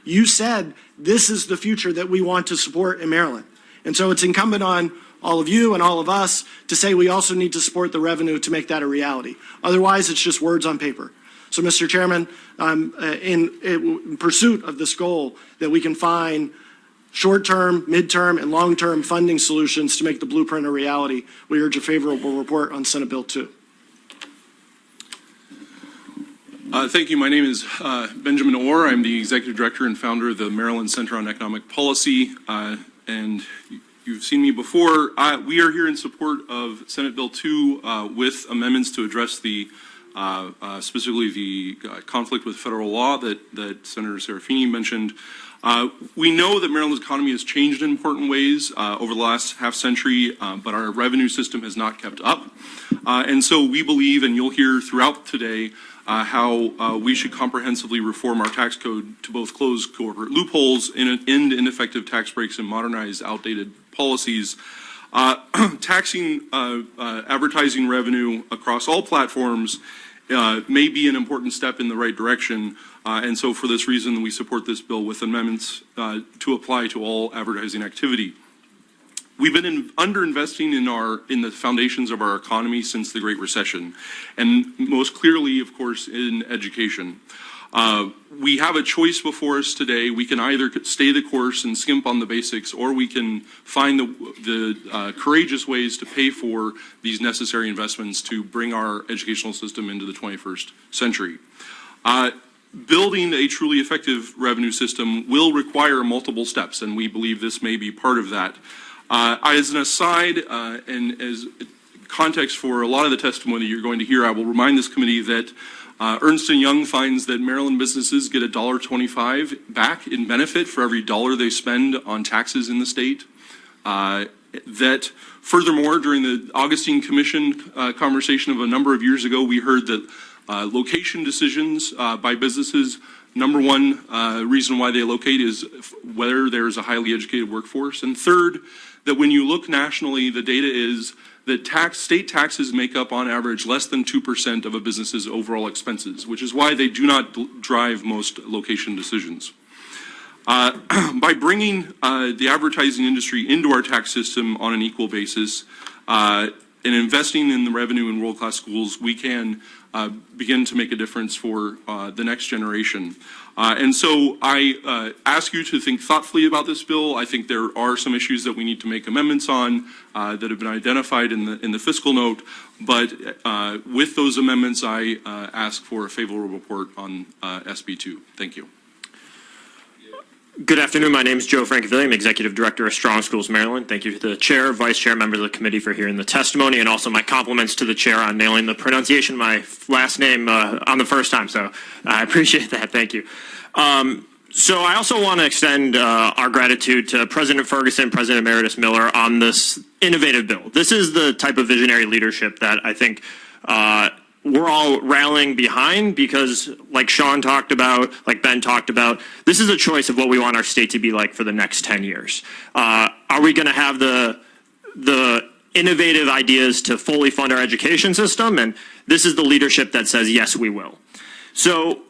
L: You said this is the future that we want to support in Maryland. And so it's incumbent on all of you and all of us to say we also need to support the revenue to make that a reality. Otherwise, it's just words on paper. So, Mr. Chairman, in pursuit of this goal that we can find short-term, mid-term, and long-term funding solutions to make the Blueprint a reality, we urge a favorable report on Senate Bill 2.
M: Thank you. My name is Benjamin Orr. I'm the Executive Director and founder of the Maryland Center on Economic Policy. And you've seen me before. We are here in support of Senate Bill 2 with amendments to address the specifically the conflict with federal law that Senator Serafini mentioned. We know that Maryland's economy has changed in important ways over the last half century, but our revenue system has not kept up. And so we believe, and you'll hear throughout today, how we should comprehensively reform our tax code to both close corporate loopholes, end ineffective tax breaks, and modernize outdated policies. Taxing advertising revenue across all platforms may be an important step in the right direction. And so for this reason, we support this bill with amendments to apply to all advertising activity. We've been underinvesting in the foundations of our economy since the Great Recession, and most clearly, of course, in education. We have a choice before us today. We can either stay the course and skimp on the basics, or we can find the courageous ways to pay for these necessary investments to bring our educational system into the 21st century. Building a truly effective revenue system will require multiple steps, and we believe this may be part of that. As an aside, and as context for a lot of the testimony you're going to hear, I will remind this committee that Ernst & Young finds that Maryland businesses get $1.25 back in benefit for every dollar they spend on taxes in the state. That furthermore, during the Augustine Commission conversation of a number of years ago, we heard that location decisions by businesses, number one reason why they locate is whether there's a highly educated workforce. And third, that when you look nationally, the data is that state taxes make up on average less than 2% of a business's overall expenses, which is why they do not drive most location decisions. By bringing the advertising industry into our tax system on an equal basis and investing in the revenue in world-class schools, we can begin to make a difference for the next generation. And so I ask you to think thoughtfully about this bill. I think there are some issues that we need to make amendments on that have been identified in the fiscal note. But with those amendments, I ask for a favorable report on SB2. Thank you.
N: Good afternoon. My name is Joe Francavilla. I'm Executive Director of Strong Schools Maryland. Thank you to the Chair, Vice Chair, members of the committee for hearing the testimony, and also my compliments to the Chair on nailing the pronunciation of my last name on the first time. So I appreciate that. Thank you. So I also want to extend our gratitude to President Ferguson, President Emeritus Miller on this innovative bill. This is the type of visionary leadership that I think we're all rallying behind because, like Sean talked about, like Ben talked about, this is a choice of what we want our state to be like for the next 10 years. Are we going to have the innovative ideas to fully fund our education system? And this is the leadership that says, yes, we will. So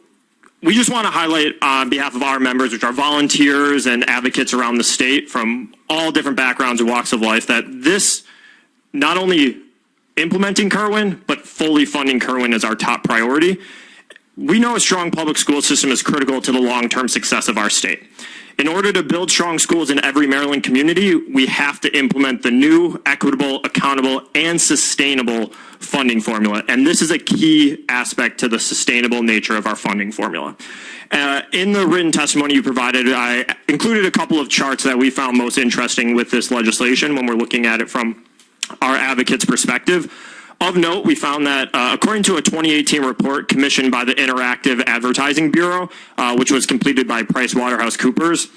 N: we just want to highlight on behalf of our members, which are volunteers and advocates around the state from all different backgrounds and walks of life, that this not only implementing Kerwin, but fully funding Kerwin is our top priority. We know a strong public school system is critical to the long-term success of our state. In order to build strong schools in every Maryland community, we have to implement the new, equitable, accountable, and sustainable funding formula. And this is a key aspect to the sustainable nature of our funding formula. In the written testimony you provided, I included a couple of charts that we found most interesting with this legislation when we're looking at it from our advocates' perspective. Of note, we found that according to a 2018 report commissioned by the Interactive Advertising Bureau, which was completed by PricewaterhouseCoopers,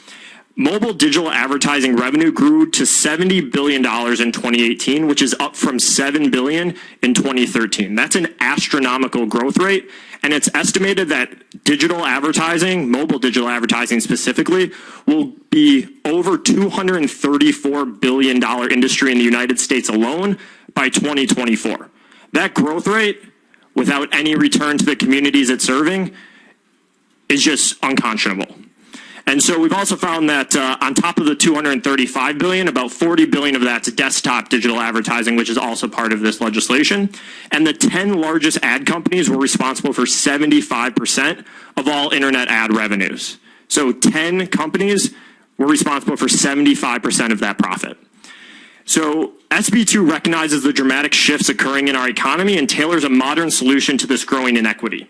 N: mobile digital advertising revenue grew to $70 billion in 2018, which is up from $7 billion in 2013. That's an astronomical growth rate, and it's estimated that digital advertising, mobile digital advertising specifically, will be over $234 billion industry in the United States alone by 2024. That growth rate, without any return to the communities it's serving, is just unconscionable. And so we've also found that on top of the $235 billion, about $40 billion of that's desktop digital advertising, which is also part of this legislation. And the 10 largest ad companies were responsible for 75% of all internet ad revenues. So 10 companies were responsible for 75% of that profit. So SB2 recognizes the dramatic shifts occurring in our economy and tailors a modern solution to this growing inequity.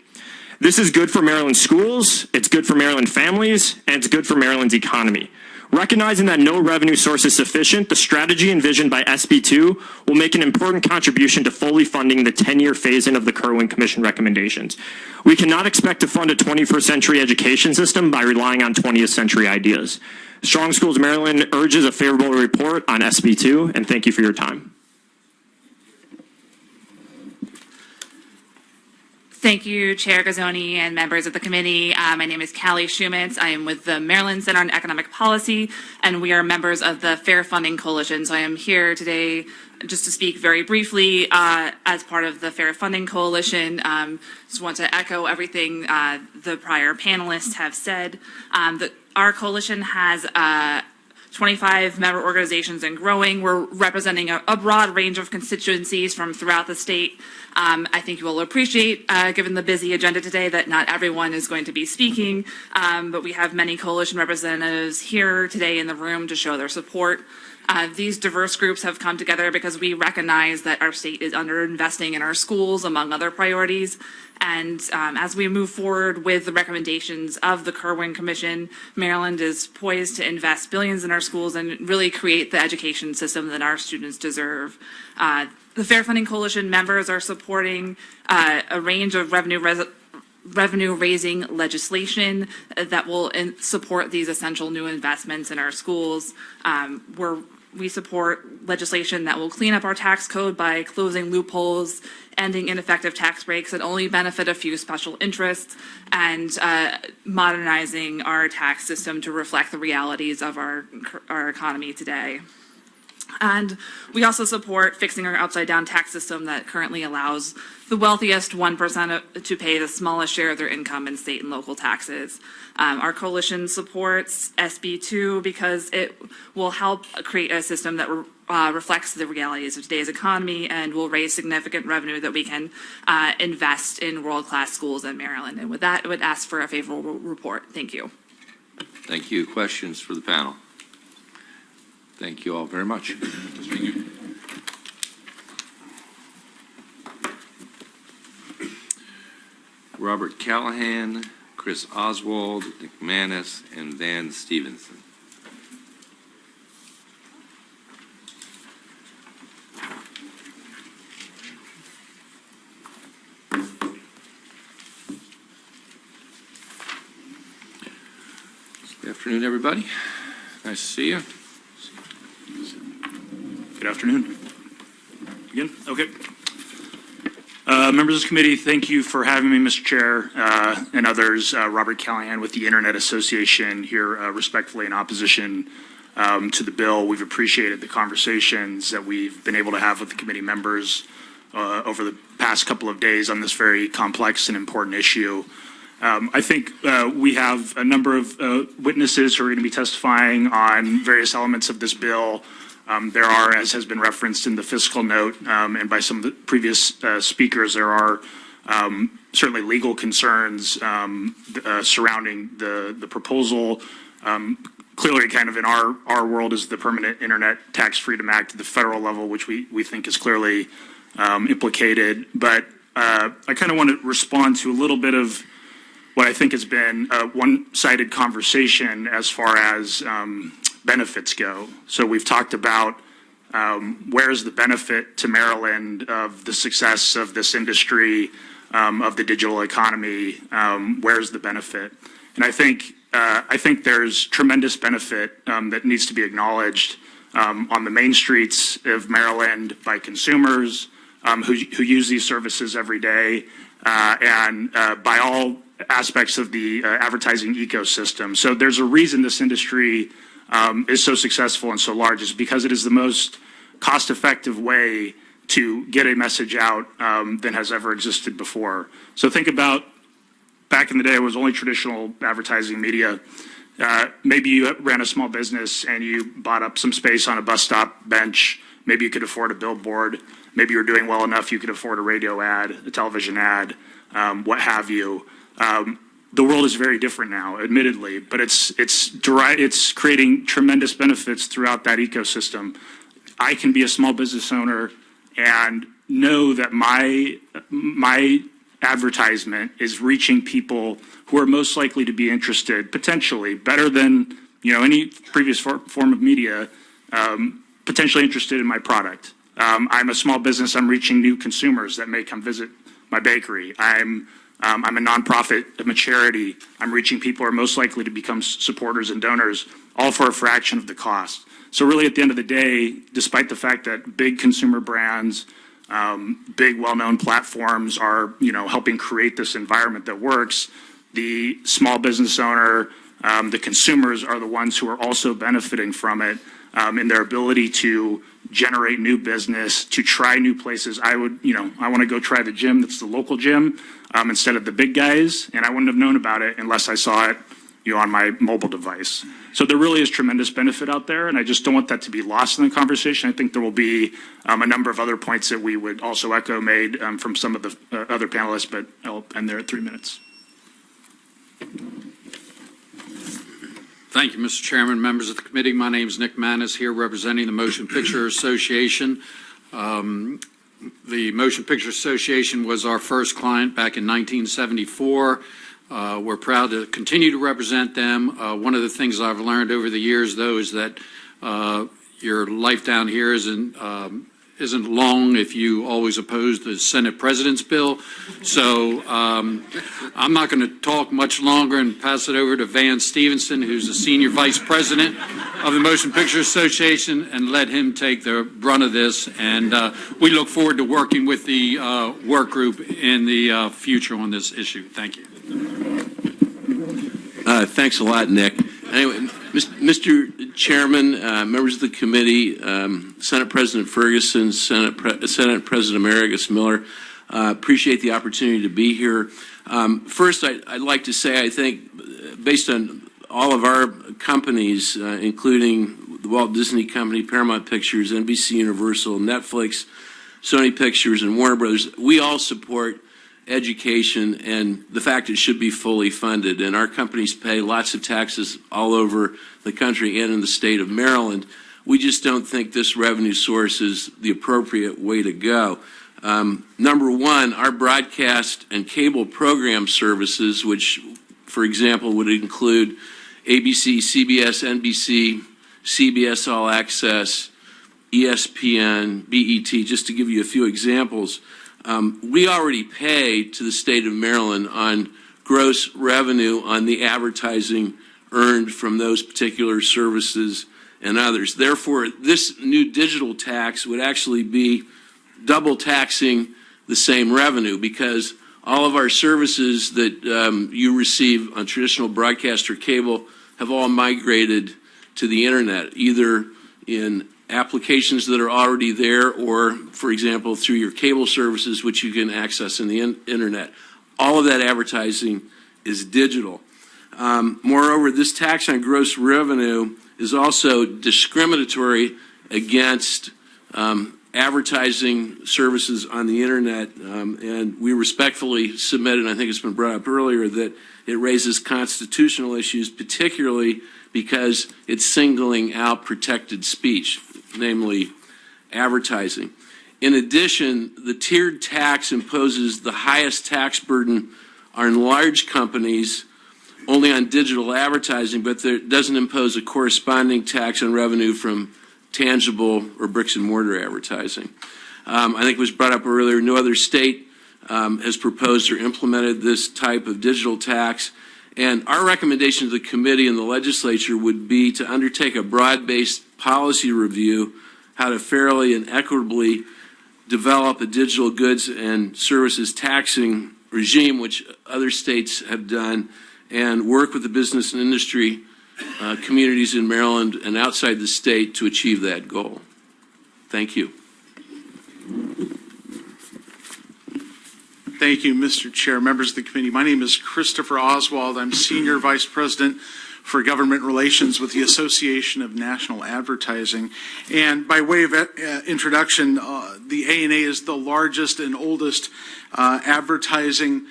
N: This is good for Maryland schools, it's good for Maryland families, and it's good for Maryland's economy. Recognizing that no revenue source is sufficient, the strategy envisioned by SB2 will make an important contribution to fully funding the 10-year phase-in of the Kerwin Commission recommendations. We cannot expect to fund a 21st century education system by relying on 20th century ideas. Strong Schools Maryland urges a favorable report on SB2, and thank you for your time.
O: Thank you, Chair Gazzoni and members of the committee. My name is Callie Shumitz. I am with the Maryland Center on Economic Policy, and we are members of the Fair Funding Coalition. So I am here today just to speak very briefly as part of the Fair Funding Coalition. Just want to echo everything the prior panelists have said. Our coalition has 25 member organizations and growing. We're representing a broad range of constituencies from throughout the state. I think you will appreciate, given the busy agenda today, that not everyone is going to be speaking, but we have many coalition representatives here today in the room to show their support. These diverse groups have come together because we recognize that our state is underinvesting in our schools, among other priorities. And as we move forward with the recommendations of the Kerwin Commission, Maryland is poised to invest billions in our schools and really create the education system that our students deserve. The Fair Funding Coalition members are supporting a range of revenue-raising legislation that will support these essential new investments in our schools. We support legislation that will clean up our tax code by closing loopholes, ending ineffective tax breaks that only benefit a few special interests, and modernizing our tax system to reflect the realities of our economy today. And we also support fixing our upside-down tax system that currently allows the wealthiest 1% to pay the smallest share of their income in state and local taxes. Our coalition supports SB2 because it will help create a system that reflects the realities of today's economy and will raise significant revenue that we can invest in world-class schools in Maryland. And with that, I would ask for a favorable report. Thank you.
A: Thank you. Questions for the panel? Thank you all very much. Thank you. Robert Callahan, Chris Oswald, Nick Manis, and Van Stevenson. Good afternoon, everybody. Nice to see you.
P: Good afternoon. Again? Okay. Members of the committee, thank you for having me, Mr. Chair, and others. Robert Callahan with the Internet Association here respectfully in opposition to the bill. We've appreciated the conversations that we've been able to have with the committee members over the past couple of days on this very complex and important issue. I think we have a number of witnesses who are going to be testifying on various elements of this bill. There are, as has been referenced in the fiscal note and by some of the previous speakers, there are certainly legal concerns surrounding the proposal. Clearly, kind of in our world is the Permanent Internet Tax Freedom Act at the federal level, which we think is clearly implicated. But I kind of want to respond to a little bit of what I think has been a one-sided conversation as far as benefits go. So we've talked about where's the benefit to Maryland of the success of this industry, of the digital economy, where's the benefit? And I think there's tremendous benefit that needs to be acknowledged on the main streets of Maryland by consumers who use these services every day and by all aspects of the advertising ecosystem. So there's a reason this industry is so successful and so large, is because it is the most cost-effective way to get a message out than has ever existed before. So think about back in the day, it was only traditional advertising media. Maybe you ran a small business and you bought up some space on a bus stop bench. Maybe you could afford a billboard. Maybe you were doing well enough you could afford a radio ad, a television ad, what have you. The world is very different now, admittedly, but it's creating tremendous benefits throughout that ecosystem. I can be a small business owner and know that my advertisement is reaching people who are most likely to be interested, potentially better than any previous form of media, potentially interested in my product. I'm a small business. I'm reaching new consumers that may come visit my bakery. I'm a nonprofit, I'm a charity. I'm reaching people who are most likely to become supporters and donors, all for a fraction of the cost. So really, at the end of the day, despite the fact that big consumer brands, big well-known platforms are, helping create this environment that works, the small business owner, the consumers are the ones who are also benefiting from it in their ability to generate new business, to try new places. I want to go try the gym that's the local gym instead of the big guys, and I wouldn't have known about it unless I saw it on my mobile device. So there really is tremendous benefit out there, and I just don't want that to be lost in the conversation. I think there will be a number of other points that we would also echo made from some of the other panelists, but I'll end there at 3 minutes.
Q: Thank you, Mr. Chairman, members of the committee. My name is Nick Manis, here representing the Motion Picture Association. The Motion Picture Association was our first client back in 1974. We're proud to continue to represent them. One of the things I've learned over the years, though, is that your life down here isn't long if you always oppose the Senate President's bill. So I'm not going to talk much longer and pass it over to Van Stevenson, who's the Senior Vice President of the Motion Picture Association, and let him take the brunt of this. And we look forward to working with the work group in the future on this issue. Thank you.
R: Thanks a lot, Nick. Anyway, Mr. Chairman, members of the committee, Senate President Ferguson, Senate President Emeritus Miller, appreciate the opportunity to be here. First, I'd like to say I think based on all of our companies, including the Walt Disney Company, Paramount Pictures, NBC Universal, Netflix, Sony Pictures, and Warner Brothers, we all support education and the fact it should be fully funded. And our companies pay lots of taxes all over the country and in the state of Maryland. We just don't think this revenue source is the appropriate way to go. Number one, our broadcast and cable program services, which for example, would include ABC, CBS, NBC, CBS All Access, ESPN, BET, just to give you a few examples. We already pay to the state of Maryland on gross revenue on the advertising earned from those particular services and others. Therefore, this new digital tax would actually be double taxing the same revenue, because all of our services that you receive on traditional broadcast or cable have all migrated to the internet, either in applications that are already there or, for example, through your cable services, which you can access in the internet. All of that advertising is digital. Moreover, this tax on gross revenue is also discriminatory against advertising services on the internet, and we respectfully submit, and I think it's been brought up earlier, that it raises constitutional issues, particularly because it's singling out protected speech, namely advertising. In addition, the tiered tax imposes the highest tax burden on large companies only on digital advertising, but it doesn't impose a corresponding tax on revenue from tangible or bricks and mortar advertising. I think it was brought up earlier, no other state has proposed or implemented this type of digital tax. And our recommendation to the committee and the legislature would be to undertake a broad-based policy review, how to fairly and equitably develop a digital goods and services taxing regime, which other states have done, and work with the business and industry communities in Maryland and outside the state to achieve that goal. Thank you.
S: Thank you, Mr. Chair, members of the committee. My name is Christopher Oswald. I'm Senior Vice President for Government Relations with the Association of National Advertising. And by way of introduction, the ANA is the largest and oldest advertising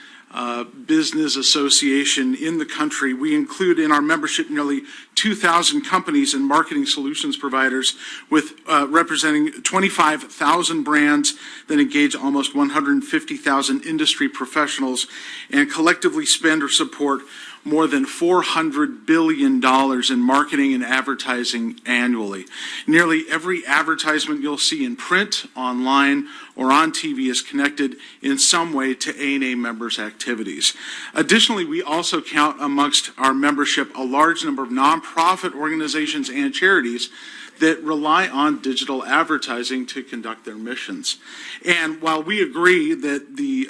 S: business association in the country. We include in our membership nearly 2,000 companies and marketing solutions providers with representing 25,000 brands that engage almost 150,000 industry professionals and collectively spend or support more than $400 billion in marketing and advertising annually. Nearly every advertisement you'll see in print, online, or on TV is connected in some way to ANA members' activities. Additionally, we also count amongst our membership a large number of nonprofit organizations and charities that rely on digital advertising to conduct their missions. And while we agree that the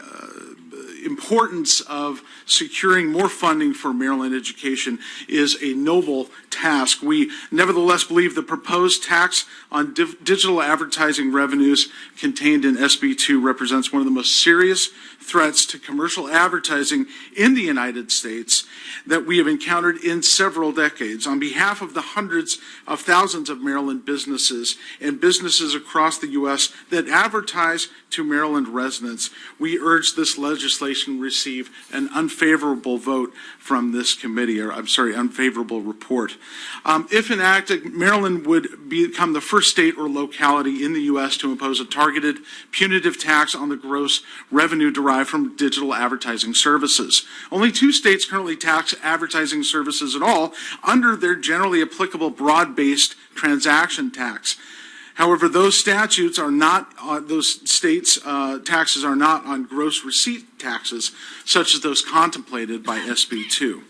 S: importance of securing more funding for Maryland education is a noble task, we nevertheless believe the proposed tax on digital advertising revenues contained in SB2 represents one of the most serious threats to commercial advertising in the United States that we have encountered in several decades. On behalf of the hundreds of thousands of Maryland businesses and businesses across the U.S. that advertise to Maryland residents, we urge this legislation receive an unfavorable vote from this committee, or unfavorable report. If enacted, Maryland would become the first state or locality in the U.S. to impose a targeted punitive tax on the gross revenue derived from digital advertising services. Only 2 states currently tax advertising services at all under their generally applicable broad-based transaction tax. However, those statutes are not, those states' taxes are not on gross receipt taxes, such as those contemplated by SB2.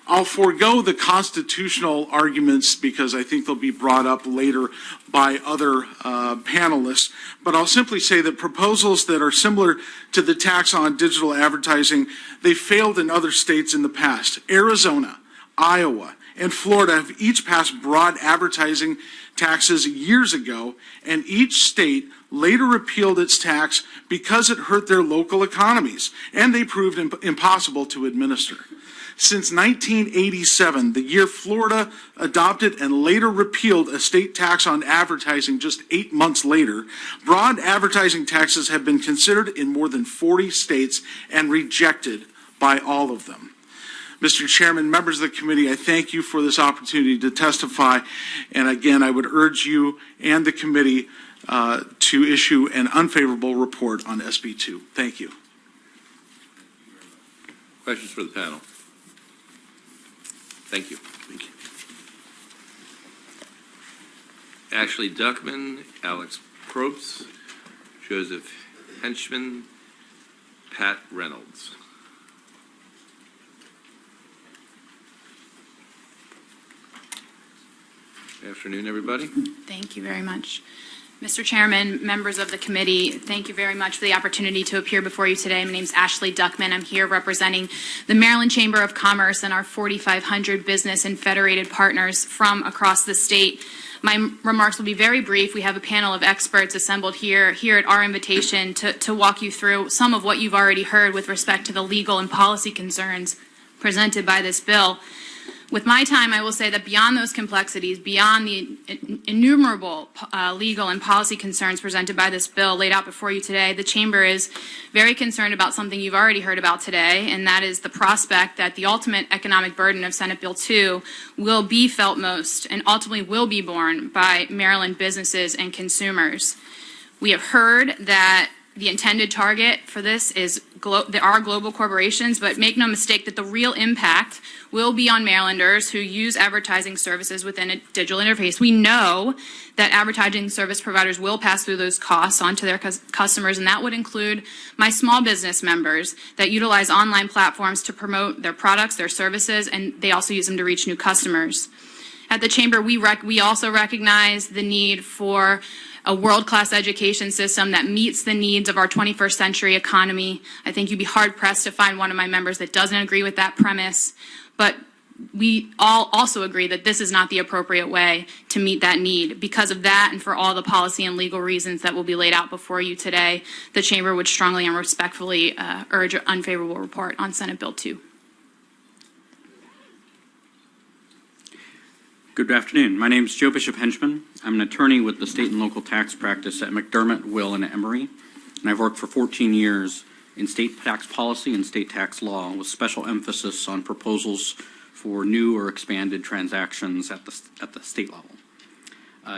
S: I'll forego the constitutional arguments because I think they'll be brought up later by other panelists, but I'll simply say that proposals that are similar to the tax on digital advertising, they failed in other states in the past. Arizona, Iowa, and Florida have each passed broad advertising taxes years ago, and each state later repealed its tax because it hurt their local economies, and they proved impossible to administer. Since 1987, the year Florida adopted and later repealed a state tax on advertising just 8 months later, broad advertising taxes have been considered in more than 40 states and rejected by all of them. Mr. Chairman, members of the committee, I thank you for this opportunity to testify. And again, I would urge you and the committee to issue an unfavorable report on SB2. Thank you.
A: Questions for the panel? Thank you. Ashley Duckman, Alex Probst, Joseph Henchman, Pat Reynolds. Good afternoon, everybody.
T: Thank you very much. Mr. Chairman, members of the committee, thank you very much for the opportunity to appear before you today. My name is Ashley Duckman. I'm here representing the Maryland Chamber of Commerce and our 4,500 business and federated partners from across the state. My remarks will be very brief. We have a panel of experts assembled here at our invitation to walk you through some of what you've already heard with respect to the legal and policy concerns presented by this bill. With my time, I will say that beyond those complexities, beyond the innumerable legal and policy concerns presented by this bill laid out before you today, the Chamber is very concerned about something you've already heard about today, and that is the prospect that the ultimate economic burden of Senate Bill 2 will be felt most and ultimately will be borne by Maryland businesses and consumers. We have heard that the intended target for this is there are global corporations, but make no mistake that the real impact will be on Marylanders who use advertising services within a digital interface. We know that advertising service providers will pass through those costs onto their customers, and that would include my small business members that utilize online platforms to promote their products, their services, and they also use them to reach new customers. At the Chamber, we also recognize the need for a world-class education system that meets the needs of our 21st century economy. I think you'd be hard-pressed to find one of my members that doesn't agree with that premise. But we all also agree that this is not the appropriate way to meet that need. Because of that and for all the policy and legal reasons that will be laid out before you today, the Chamber would strongly and respectfully urge an unfavorable report on Senate Bill 2.
U: Good afternoon. My name is Joe Bishop Henchman. I'm an attorney with the state and local tax practice at McDermott, Will, and Emory, and I've worked for 14 years in state tax policy and state tax law with special emphasis on proposals for new or expanded transactions at the state level,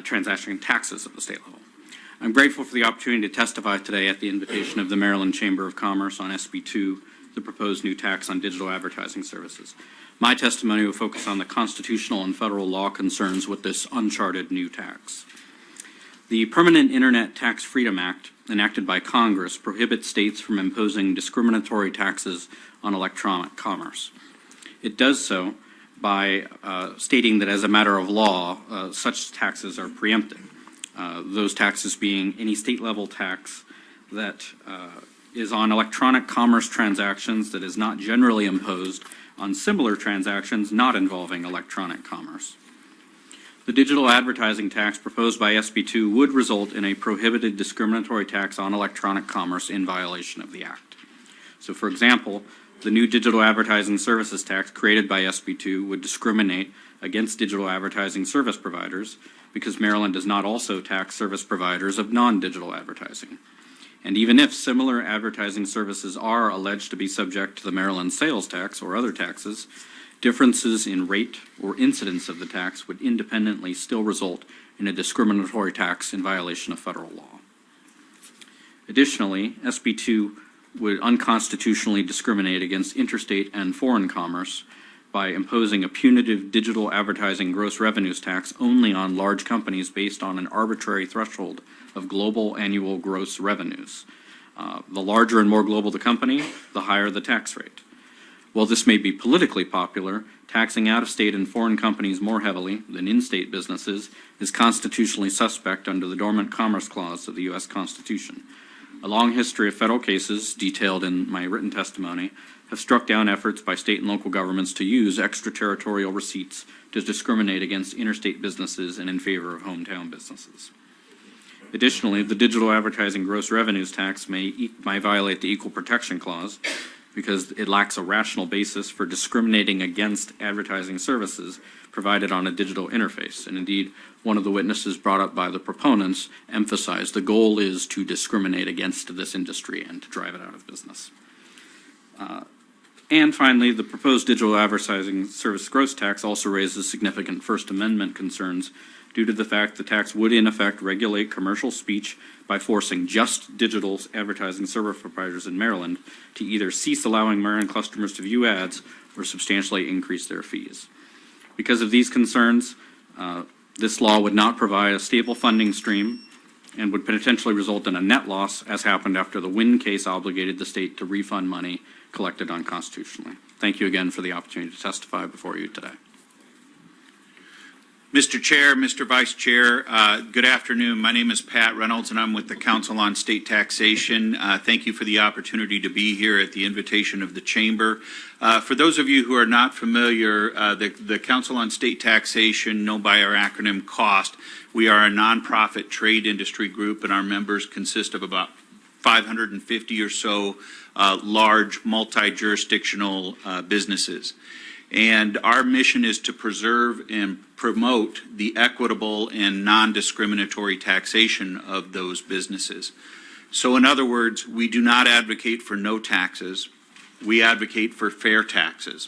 U: transaction taxes at the state level. I'm grateful for the opportunity to testify today at the invitation of the Maryland Chamber of Commerce on sb2, the proposed new tax on digital advertising services. My testimony will focus on the constitutional and federal law concerns with this uncharted new tax. The Permanent Internet Tax Freedom Act, enacted by Congress, prohibits states from imposing discriminatory taxes on electronic commerce. It does so by stating that as a matter of law, such taxes are preempted. Those taxes being any state-level tax that is on electronic commerce transactions that is not generally imposed on similar transactions not involving electronic commerce. The digital advertising tax proposed by SB2 would result in a prohibited discriminatory tax on electronic commerce in violation of the Act. So, for example, the new digital advertising services tax created by SB2 would discriminate against digital advertising service providers because Maryland does not also tax service providers of non-digital advertising. And even if similar advertising services are alleged to be subject to the Maryland sales tax or other taxes, differences in rate or incidence of the tax would independently still result in a discriminatory tax in violation of federal law. Additionally, SB2 would unconstitutionally discriminate against interstate and foreign commerce by imposing a punitive digital advertising gross revenues tax only on large companies based on an arbitrary threshold of global annual gross revenues. The larger and more global the company, the higher the tax rate. While this may be politically popular, taxing out-of-state and foreign companies more heavily than in-state businesses is constitutionally suspect under the Dormant Commerce Clause of the U.S. Constitution. A long history of federal cases, detailed in my written testimony, have struck down efforts by state and local governments to use extraterritorial receipts to discriminate against interstate businesses and in favor of hometown businesses. Additionally, the digital advertising gross revenues tax may violate the Equal Protection Clause because it lacks a rational basis for discriminating against advertising services provided on a digital interface. And indeed, one of the witnesses brought up by the proponents emphasized the goal is to discriminate against this industry and to drive it out of business. And finally, the proposed digital advertising service gross tax also raises significant First Amendment concerns due to the fact the tax would in effect regulate commercial speech by forcing just digital advertising service providers in Maryland to either cease allowing Maryland customers to view ads or substantially increase their fees. Because of these concerns, this law would not provide a stable funding stream and would potentially result in a net loss, as happened after the Wynn case obligated the state to refund money collected unconstitutionally. Thank you again for the opportunity to testify before you today.
E: Mr. Chair, Mr. Vice Chair, good afternoon. My name is Pat Reynolds, and I'm with the Council on State Taxation. Thank you for the opportunity to be here at the invitation of the Chamber. For those of you who are not familiar, the Council on State Taxation, known by our acronym COST, we are a nonprofit trade industry group, and our members consist of about 550 or so large multi-jurisdictional businesses. And our mission is to preserve and promote the equitable and non-discriminatory taxation of those businesses. So in other words, we do not advocate for no taxes. We advocate for fair taxes.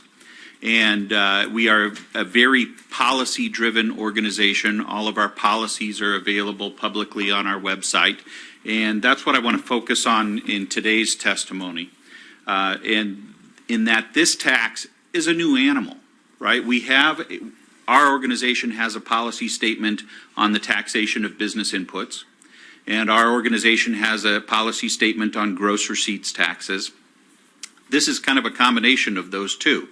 E: And we are a very policy-driven organization. All of our policies are available publicly on our website. And that's what I want to focus on in today's testimony. And in that this tax is a new animal, right? Our organization has a policy statement on the taxation of business inputs, and our organization has a policy statement on gross receipts taxes. This is kind of a combination of those two.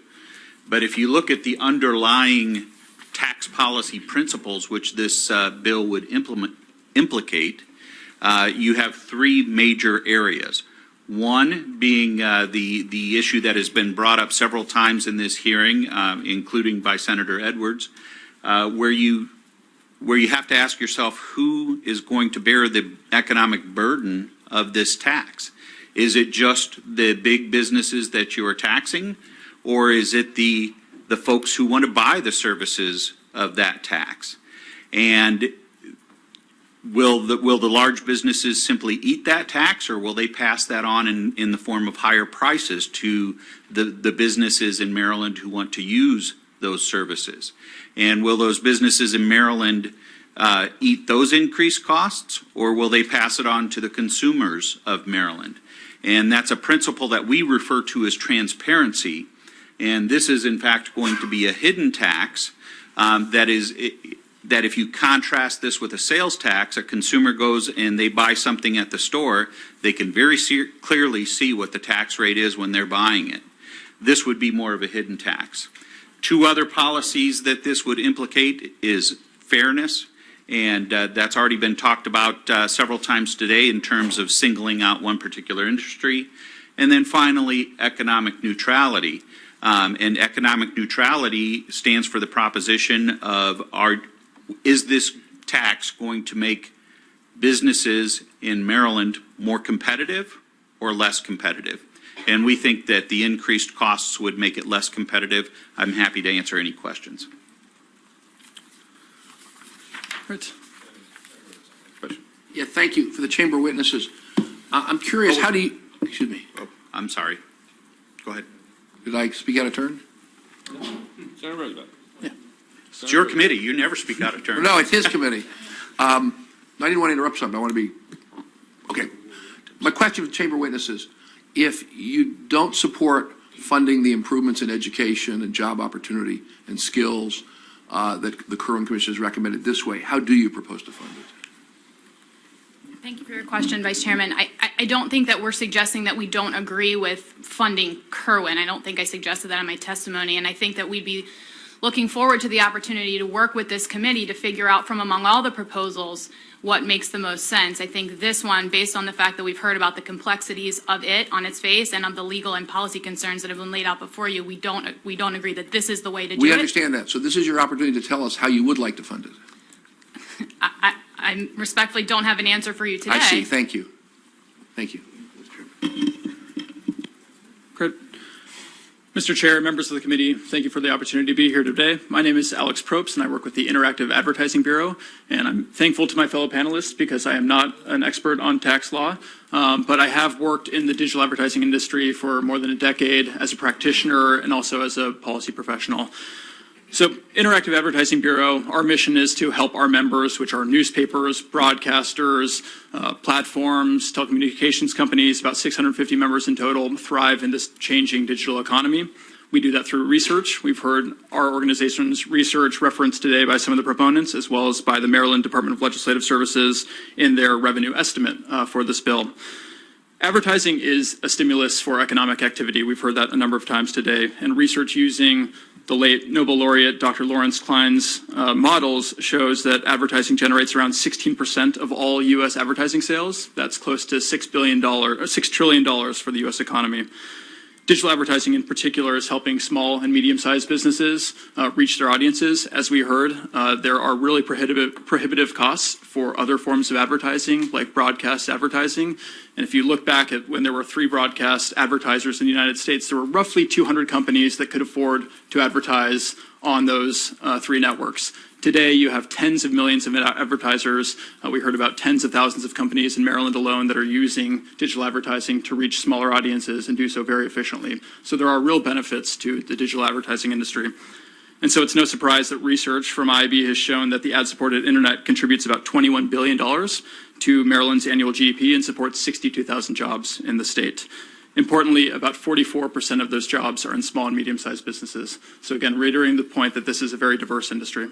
E: But if you look at the underlying tax policy principles which this bill would implicate, you have three major areas. One being the issue that has been brought up several times in this hearing, including by Senator Edwards, where you have to ask yourself who is going to bear the economic burden of this tax. Is it just the big businesses that you are taxing, or is it the folks who want to buy the services of that tax? And will the large businesses simply eat that tax, or will they pass that on in the form of higher prices to the businesses in Maryland who want to use those services? And will those businesses in Maryland eat those increased costs, or will they pass it on to the consumers of Maryland? And that's a principle that we refer to as transparency. And this is, in fact, going to be a hidden tax that if you contrast this with a sales tax, a consumer goes and they buy something at the store, they can very clearly see what the tax rate is when they're buying it. This would be more of a hidden tax. Two other policies that this would implicate is fairness, and that's already been talked about several times today in terms of singling out one particular industry. And then finally, economic neutrality. And economic neutrality stands for the proposition of is this tax going to make businesses in Maryland more competitive or less competitive? And we think that the increased costs would make it less competitive. I'm happy to answer any questions.
I: Yeah, thank you for the chamber witnesses. I'm curious, how do you, excuse me.
E: Oh, I'm sorry. Go ahead.
I: Did I speak out of turn?
E: Senator Roosevelt. Yeah. It's your committee. You never speak out of turn.
I: No, it's his committee. I didn't want to interrupt something. I want to be, okay. My question to chamber witnesses, if you don't support funding the improvements in education and job opportunity and skills that the Kerwin Commission has recommended this way, how do you propose to fund it?
T: Thank you for your question, Vice Chairman. I don't think that we're suggesting that we don't agree with funding Kerwin. I don't think I suggested that in my testimony, and I think that we'd be looking forward to the opportunity to work with this committee to figure out from among all the proposals what makes the most sense. I think this one, based on the fact that we've heard about the complexities of it on its face and of the legal and policy concerns that have been laid out before you, we don't agree that this is the way to do it.
I: We understand that. So this is your opportunity to tell us how you would like to fund it.
T: I respectfully don't have an answer for you today.
I: I see. Thank you. Thank you.
V: Mr. Chair, members of the committee, thank you for the opportunity to be here today. My name is Alex Probst, and I work with the Interactive Advertising Bureau. And I'm thankful to my fellow panelists because I am not an expert on tax law, but I have worked in the digital advertising industry for more than a decade as a practitioner and also as a policy professional. So, Interactive Advertising Bureau, our mission is to help our members, which are newspapers, broadcasters, platforms, telecommunications companies, about 650 members in total, thrive in this changing digital economy. We do that through research. We've heard our organization's research referenced today by some of the proponents, as well as by the Maryland Department of Legislative Services in their revenue estimate for this bill. Advertising is a stimulus for economic activity. We've heard that a number of times today. And research using the late Nobel laureate Dr. Lawrence Klein's models shows that advertising generates around 16% of all U.S. advertising sales. That's close to $6 trillion for the U.S. economy. Digital advertising in particular is helping small and medium-sized businesses reach their audiences. As we heard, there are really prohibitive costs for other forms of advertising, like broadcast advertising. And if you look back at when there were 3 broadcast advertisers in the United States, there were roughly 200 companies that could afford to advertise on those 3 networks. Today, you have tens of millions of advertisers. We heard about tens of thousands of companies in Maryland alone that are using digital advertising to reach smaller audiences and do so very efficiently. So there are real benefits to the digital advertising industry. And so it's no surprise that research from IAB has shown that the ad-supported internet contributes about $21 billion to Maryland's annual GDP and supports 62,000 jobs in the state. Importantly, about 44% of those jobs are in small and medium-sized businesses. So again, reiterating the point that this is a very diverse industry.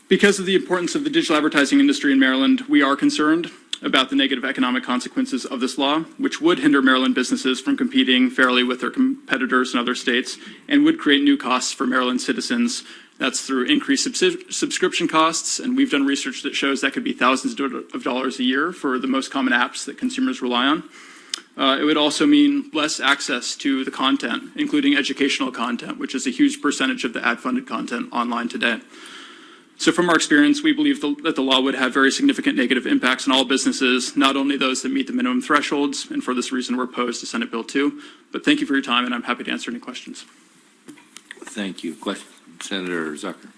V: Because of the importance of the digital advertising industry in Maryland, we are concerned about the negative economic consequences of this law, which would hinder Maryland businesses from competing fairly with their competitors in other states and would create new costs for Maryland citizens. That's through increased subscription costs, and we've done research that shows that could be thousands of dollars a year for the most common apps that consumers rely on. It would also mean less access to the content, including educational content, which is a huge percentage of the ad-funded content online today. So from our experience, we believe that the law would have very significant negative impacts on all businesses, not only those that meet the minimum thresholds, and for this reason we're opposed to Senate Bill 2. But thank you for your time, and I'm happy to answer any questions.
A: Thank you. Question, Senator Zucker.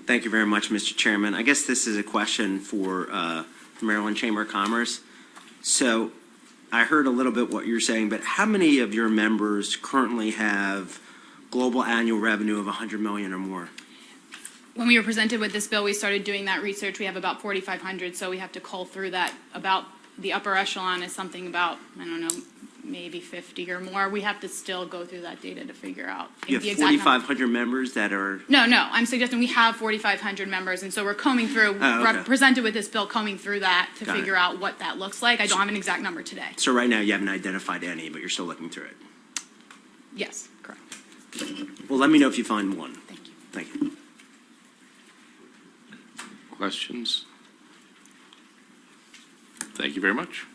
F: Thank you very much, Mr. Chairman. I guess this is a question for the Maryland Chamber of Commerce. So I heard a little bit what you're saying, but how many of your members currently have global annual revenue of $100 million or more?
T: When we were presented with this bill, we started doing that research. We have about 4,500, so we have to cull through that. About the upper echelon is something about, I don't know, maybe 50 or more. We have to still go through that data to figure out
F: You have
T: the exact number.
F: 4,500 members that are...
T: No, I'm suggesting we have 4,500 members, and so we're combing through,
F: okay.
T: presented with this bill, combing through that to
F: Got it.
T: figure out what that looks like. I don't have an exact number today.
F: So right now you haven't identified any, but you're still looking through it.
T: Yes, correct.
F: Well, let me know if you find one.
T: Thank you.
F: Thank you.
A: Questions? Thank you very much.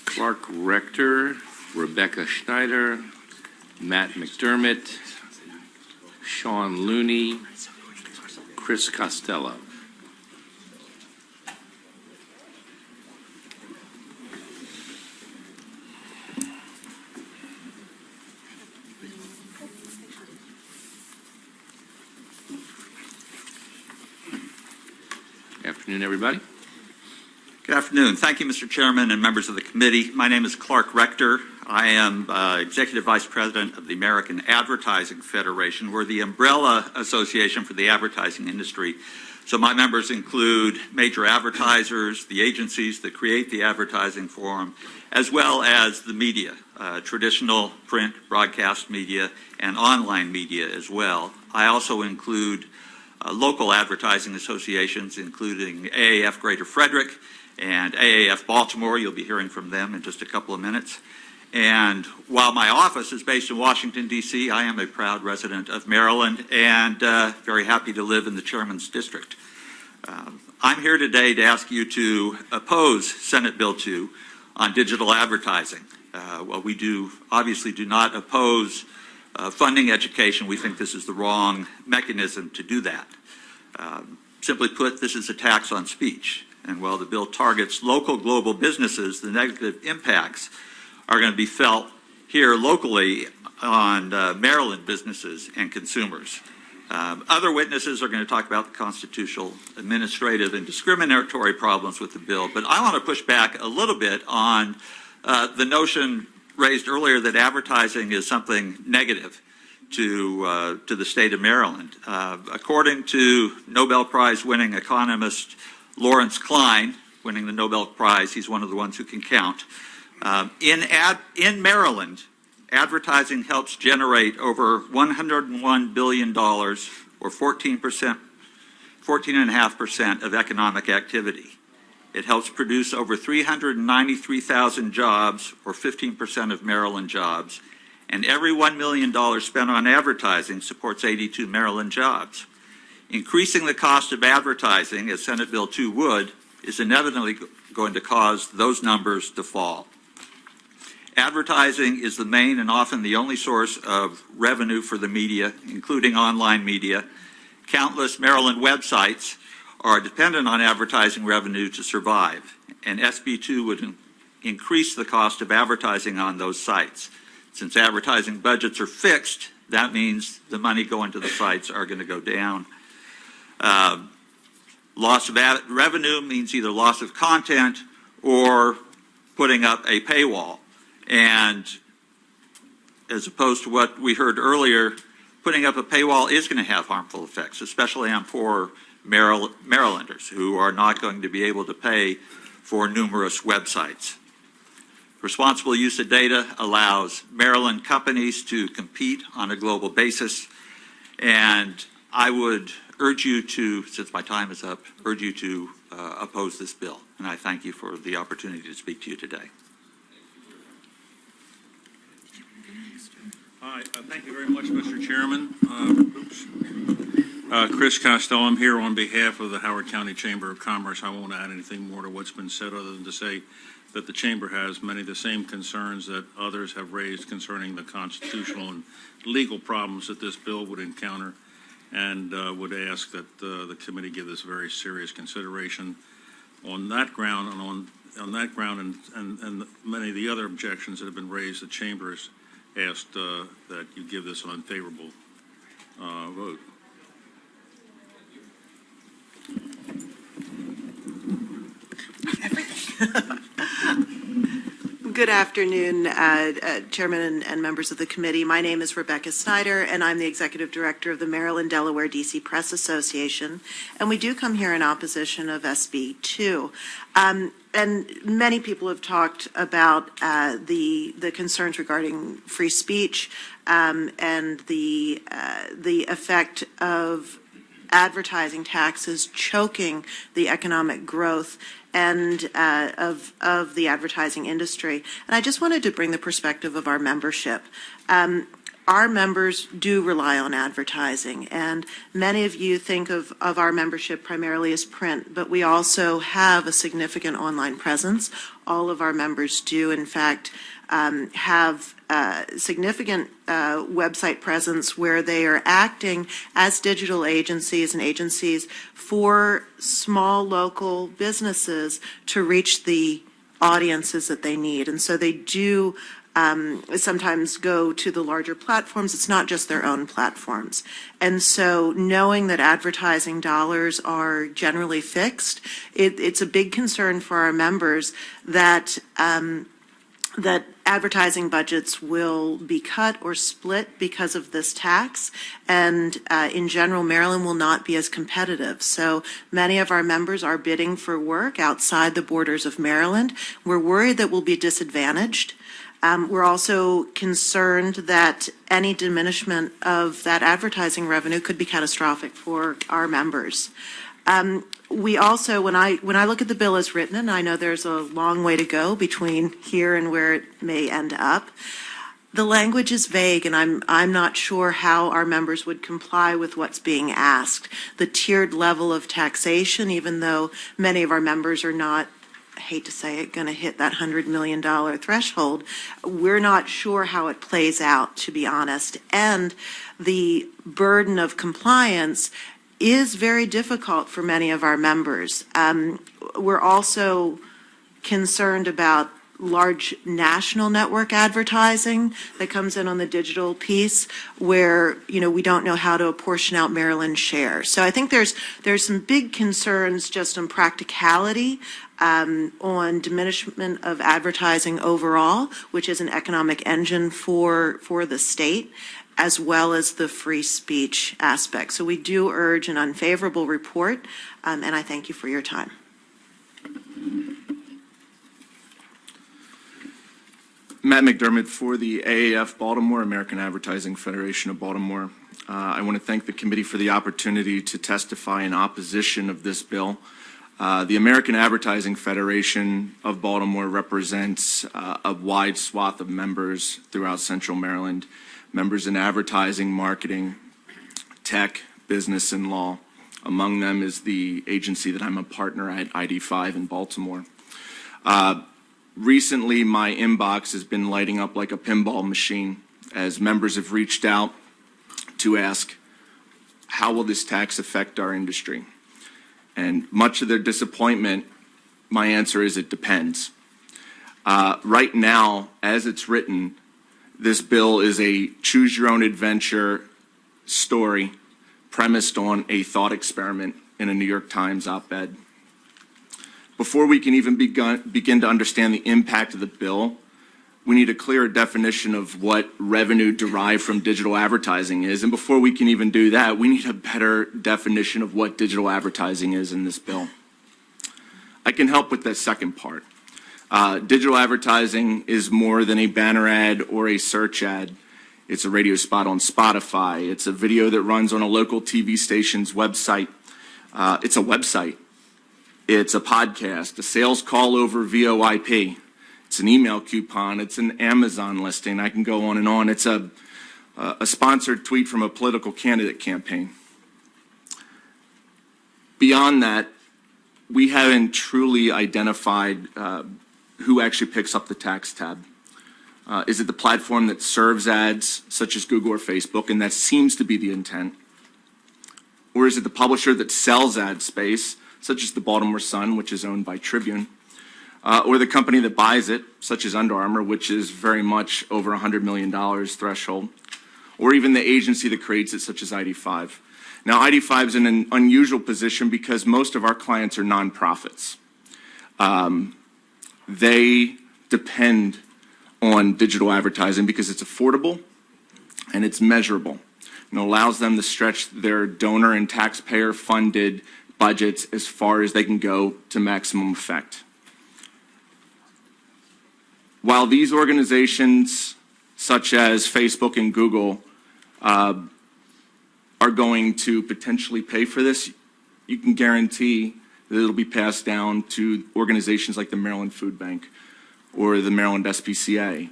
A: Clark Rector, Rebecca Schneider, Matt McDermott, Sean Looney, Chris Costello. Afternoon, everybody.
G: Good afternoon. Thank you, Mr. Chairman and members of the committee. My name is Clark Rector. I am Executive Vice President of the American Advertising Federation. We're the umbrella association for the advertising industry. So my members include major advertisers, the agencies that create the advertising for them, as well as the media, traditional print, broadcast media, and online media as well. I also include local advertising associations, including AAF Greater Frederick and AAF Baltimore. You'll be hearing from them in just a couple of minutes. And while my office is based in Washington, D.C., I am a proud resident of Maryland and very happy to live in the Chairman's District. I'm here today to ask you to oppose Senate Bill 2 on digital advertising. While we obviously do not oppose funding education, we think this is the wrong mechanism to do that. Simply put, this is a tax on speech. And while the bill targets local global businesses, the negative impacts are going to be felt here locally on Maryland businesses and consumers. Other witnesses are going to talk about the constitutional, administrative, and discriminatory problems with the bill, but I want to push back a little bit on the notion raised earlier that advertising is something negative to the state of Maryland. According to Nobel Prize winning economist Lawrence Klein, winning the Nobel Prize. He's one of the ones who can count. In Maryland, advertising helps generate over $101 billion, or 14.5% of economic activity. It helps produce over 393,000 jobs, or 15% of Maryland jobs. And every $1 million spent on advertising supports 82 Maryland jobs. Increasing the cost of advertising, as Senate Bill 2 would, is inevitably going to cause those numbers to fall. Advertising is the main and often the only source of revenue for the media, including online media. Countless Maryland websites are dependent on advertising revenue to survive, and SB2 would increase the cost of advertising on those sites. Since advertising budgets are fixed, that means the money going to the sites are going to go down. Loss of revenue means either loss of content or putting up a paywall. And as opposed to what we heard earlier, putting up a paywall is going to have harmful effects, especially on poor Marylanders who are not going to be able to pay for numerous websites. Responsible use of data allows Maryland companies to compete on a global basis, and I would urge you to, since my time is up, urge you to oppose this bill. And I thank you for the opportunity to speak to you today.
B: Hi, thank you very much, Mr. Chairman. Chris Costello, I'm here on behalf of the Howard County Chamber of Commerce. I won't add anything more to what's been said other than to say that the Chamber has many of the same concerns that others have raised concerning the constitutional and legal problems that this bill would encounter, and would ask that the committee give this very serious consideration. On that ground, and and many of the other objections that have been raised, the Chamber has asked that you give this an unfavorable vote.
H: Good afternoon, Chairman and members of the committee. My name is Rebecca Snyder, and I'm the Executive Director of the Maryland, Delaware, D.C. Press Association. And we do come here in opposition of SB2. And many people have talked about the concerns regarding free speech and the effect of advertising taxes choking the economic growth and of the advertising industry. And I just wanted to bring the perspective of our membership. Our members do rely on advertising, and many of you think of our membership primarily as print, but we also have a significant online presence. All of our members do, in fact, have significant website presence where they are acting as digital agencies and agencies for small local businesses to reach the audiences that they need. And so they do sometimes go to the larger platforms. It's not just their own platforms. And so knowing that advertising dollars are generally fixed, it's a big concern for our members that that advertising budgets will be cut or split because of this tax, and in general, Maryland will not be as competitive. So many of our members are bidding for work outside the borders of Maryland. We're worried that we'll be disadvantaged. We're also concerned that any diminishment of that advertising revenue could be catastrophic for our members. We also, when I look at the bill as written, and I know there's a long way to go between here and where it may end up, the language is vague, and I'm not sure how our members would comply with what's being asked. The tiered level of taxation, even though many of our members are not, I hate to say it, going to hit that $100 million threshold, we're not sure how it plays out, to be honest. And the burden of compliance is very difficult for many of our members. We're also concerned about large national network advertising that comes in on the digital piece where, we don't know how to apportion out Maryland's share. So I think there's some big concerns just on practicality, on diminishment of advertising overall, which is an economic engine for the state, as well as the free speech aspect. So we do urge an unfavorable report, and I thank you for your time.
C: Matt McDermott for the AAF Baltimore, American Advertising Federation of Baltimore. I want to thank the committee for the opportunity to testify in opposition of this bill. The American Advertising Federation of Baltimore represents a wide swath of members throughout Central Maryland, members in advertising, marketing, tech, business, and law. Among them is the agency that I'm a partner at, ID5 in Baltimore. Recently, my inbox has been lighting up like a pinball machine as members have reached out to ask, how will this tax affect our industry? And much of their disappointment, my answer is it depends. Right now, as it's written, this bill is a choose-your-own-adventure story premised on a thought experiment in a New York Times op-ed. Before we can even begin to understand the impact of the bill, we need a clearer definition of what revenue derived from digital advertising is. And before we can even do that, we need a better definition of what digital advertising is in this bill. I can help with that second part. Digital advertising is more than a banner ad or a search ad. It's a radio spot on Spotify. It's a video that runs on a local TV station's website. It's a website. It's a podcast, a sales call over VoIP. It's an email coupon. It's an Amazon listing. I can go on and on. It's a sponsored tweet from a political candidate campaign. Beyond that, we haven't truly identified who actually picks up the tax tab. Is it the platform that serves ads, such as Google or Facebook, and that seems to be the intent? Or is it the publisher that sells ad space, such as the Baltimore Sun, which is owned by Tribune, or the company that buys it, such as Under Armour, which is very much over $100 million threshold, or even the agency that creates it, such as ID5. Now, ID5 is in an unusual position because most of our clients are nonprofits. They depend on digital advertising because it's affordable and it's measurable, and allows them to stretch their donor and taxpayer-funded budgets as far as they can go to maximum effect. While these organizations, such as Facebook and Google, are going to potentially pay for this, you can guarantee that it'll be passed down to organizations like the Maryland Food Bank or the Maryland SPCA.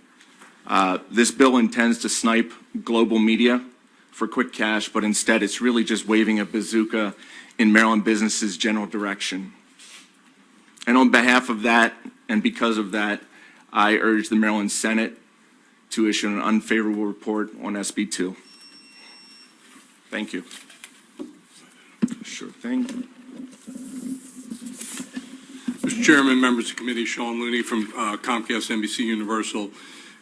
C: This bill intends to snipe global media for quick cash, but instead it's really just waving a bazooka in Maryland businesses' general direction. And on behalf of that, and because of that, I urge the Maryland Senate to issue an unfavorable report on SB2. Thank you.
J: Sure thing. Mr. Chairman, members of the committee, Sean Looney from Comcast NBC Universal. And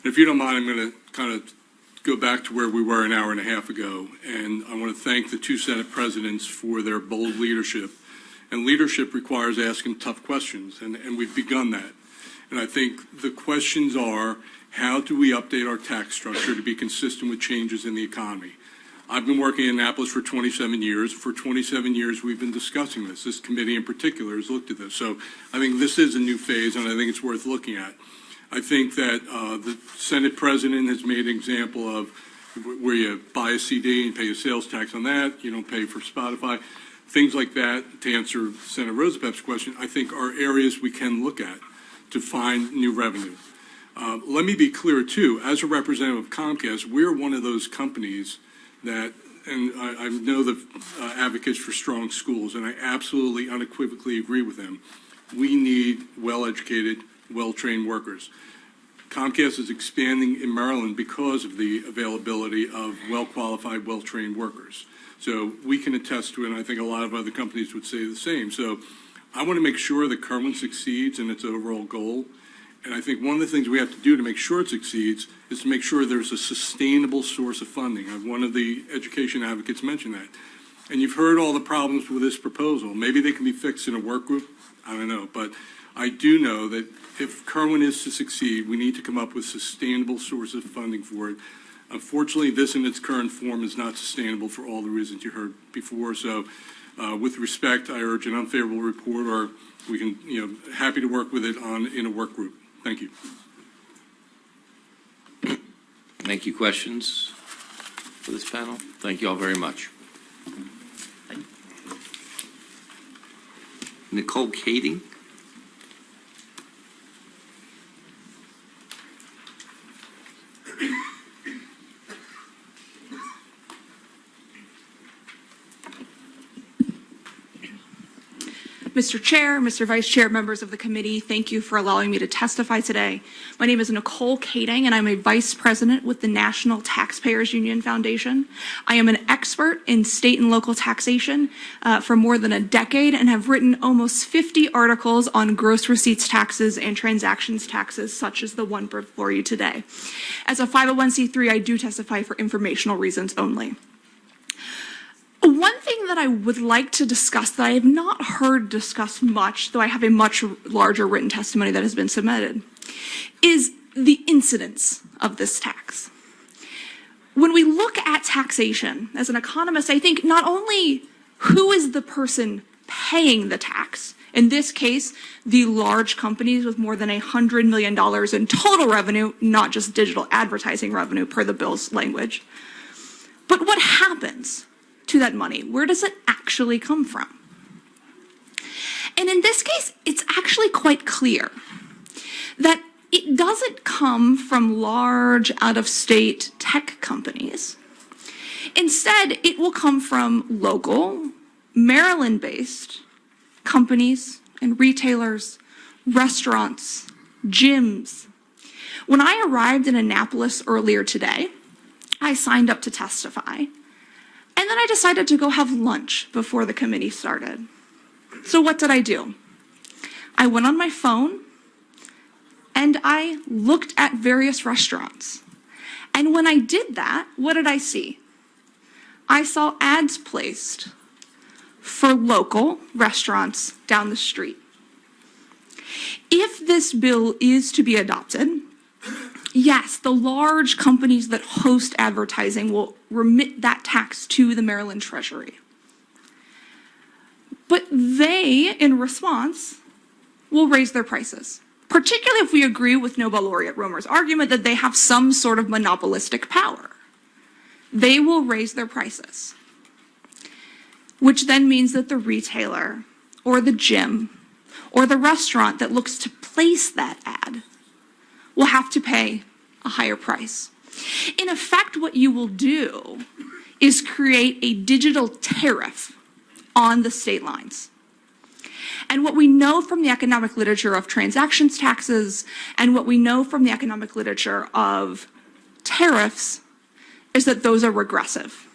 J: if you don't mind, I'm going to kind of go back to where we were an hour and a half ago. And I want to thank the two Senate presidents for their bold leadership. And leadership requires asking tough questions, and we've begun that. And I think the questions are, how do we update our tax structure to be consistent with changes in the economy? I've been working in Annapolis for 27 years. For 27 years, we've been discussing this. This committee in particular has looked at this. So I think this is a new phase, and I think it's worth looking at. I think that the Senate president has made an example of where you buy a CD and pay a sales tax on that. You don't pay for Spotify. Things like that, to answer Senator Rosebef's question, I think are areas we can look at to find new revenue. Let me be clear, too. As a representative of Comcast, we're one of those companies that, and I know the advocates for strong schools, and I absolutely unequivocally agree with them. We need well-educated, well-trained workers. Comcast is expanding in Maryland because of the availability of well-qualified, well-trained workers. So we can attest to it, and I think a lot of other companies would say the same. So I want to make sure that Kerwin succeeds in its overall goal. And I think one of the things we have to do to make sure it succeeds is to make sure there's a sustainable source of funding. One of the education advocates mentioned that. And you've heard all the problems with this proposal. Maybe they can be fixed in a work group. I don't know. But I do know that if Kerwin is to succeed, we need to come up with sustainable sources of funding for it. Unfortunately, this in its current form is not sustainable for all the reasons you heard before. So With respect, I urge an unfavorable report, or we can, happy to work with it in a work group. Thank you.
A: Thank you. Questions for this panel? Thank you all very much. Nicole Kading.
D: Mr. Chair, Mr. Vice Chair, members of the committee, thank you for allowing me to testify today. My name is Nicole Kading, and I'm a vice president with the National Taxpayers Union Foundation. I am an expert in state and local taxation for more than a decade and have written almost 50 articles on gross receipts taxes and transactions taxes, such as the one before you today. As a 501c3, I do testify for informational reasons only. One thing that I would like to discuss that I have not heard discussed much, though I have a much larger written testimony that has been submitted, is the incidence of this tax. When we look at taxation, as an economist, I think not only who is the person paying the tax, in this case, the large companies with more than $100 million in total revenue, not just digital advertising revenue per the bill's language, but what happens to that money? Where does it actually come from? And in this case, it's actually quite clear that it doesn't come from large out-of-state tech companies. Instead, it will come from local, Maryland-based companies and retailers, restaurants, gyms. When I arrived in Annapolis earlier today, I signed up to testify. And then I decided to go have lunch before the committee started. So what did I do? I went on my phone and I looked at various restaurants. And when I did that, what did I see? I saw ads placed for local restaurants down the street. If this bill is to be adopted, yes, the large companies that host advertising will remit that tax to the Maryland Treasury. But they, in response, will raise their prices, particularly if we agree with Nobel laureate Romer's argument that they have some sort of monopolistic power. They will raise their prices, which then means that the retailer or the gym or the restaurant that looks to place that ad will have to pay a higher price. In effect, what you will do is create a digital tariff on the state lines. And what we know from the economic literature of transactions taxes and what we know from the economic literature of tariffs is that those are regressive.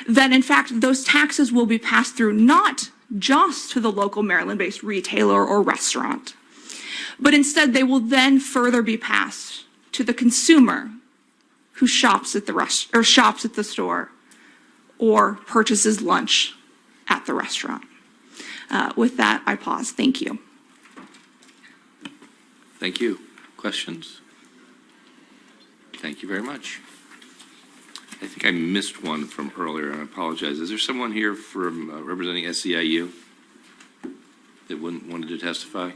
D: That in fact, those taxes will be passed through not just to the local Maryland-based retailer or restaurant, but instead they will then further be passed to the consumer who shops at the store or purchases lunch at the restaurant. With that, I pause. Thank you.
A: Thank you. Questions? Thank you very much. I think I missed one from earlier, and I apologize. Is there someone here from representing SEIU that wanted to testify?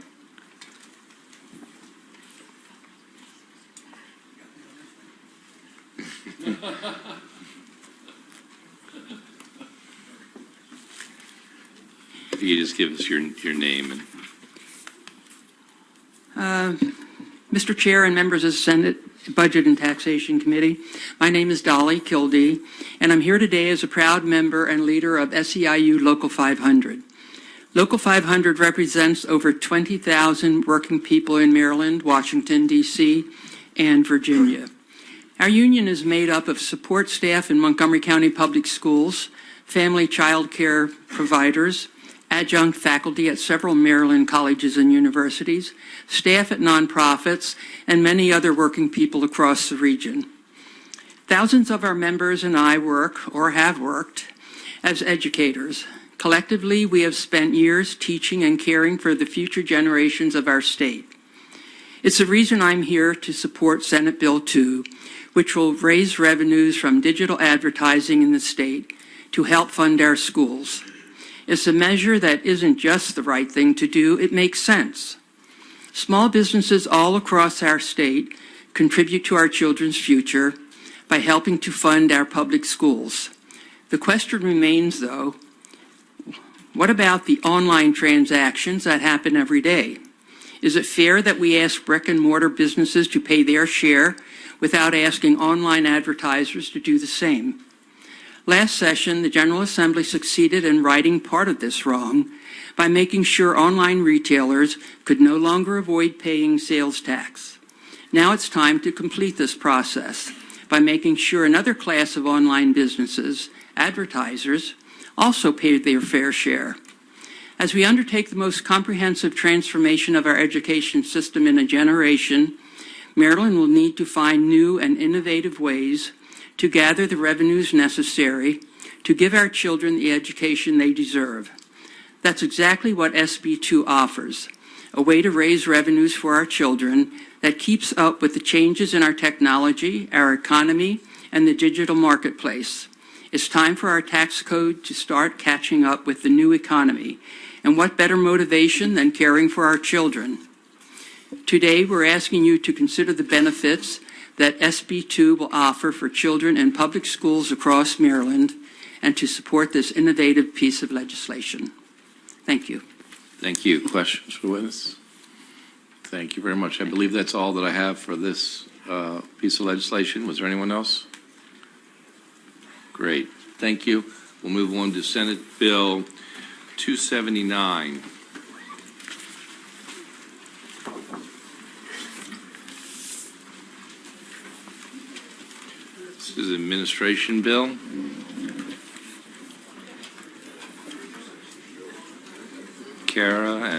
A: If you could just give us your name and.
K: Mr. Chair and members of the Senate Budget and Taxation Committee, my name is Dolly Kildee, and I'm here today as a proud member and leader of SEIU Local 500. Local 500 represents over 20,000 working people in Maryland, Washington, D.C., and Virginia. Our union is made up of support staff in Montgomery County Public Schools, family child care providers, adjunct faculty at several Maryland colleges and universities, staff at nonprofits, and many other working people across the region. Thousands of our members and I work, or have worked, as educators. Collectively, we have spent years teaching and caring for the future generations of our state. It's the reason I'm here to support Senate Bill 2, which will raise revenues from digital advertising in the state to help fund our schools. It's a measure that isn't just the right thing to do, it makes sense. Small businesses all across our state contribute to our children's future by helping to fund our public schools. The question remains, though, what about the online transactions that happen every day? Is it fair that we ask brick and mortar businesses to pay their share without asking online advertisers to do the same? Last session, the General Assembly succeeded in righting part of this wrong by making sure online retailers could no longer avoid paying sales tax. Now it's time to complete this process by making sure another class of online businesses, advertisers, also pay their fair share. As we undertake the most comprehensive transformation of our education system in a generation, Maryland will need to find new and innovative ways to gather the revenues necessary to give our children the education they deserve. That's exactly what SB2 offers, a way to raise revenues for our children that keeps up with the changes in our technology, our economy, and the digital marketplace. It's time for our tax code to start catching up with the new economy. And what better motivation than caring for our children? Today, we're asking you to consider the benefits that SB2 will offer for children in public schools across Maryland and to support this innovative piece of legislation. Thank you.
A: Thank you. Questions for the witness? Thank you very much. I believe that's all that I have for this piece of legislation. Was there anyone else? Great. Thank you. We'll move on to Senate Bill 279. This is an administration bill. Kara and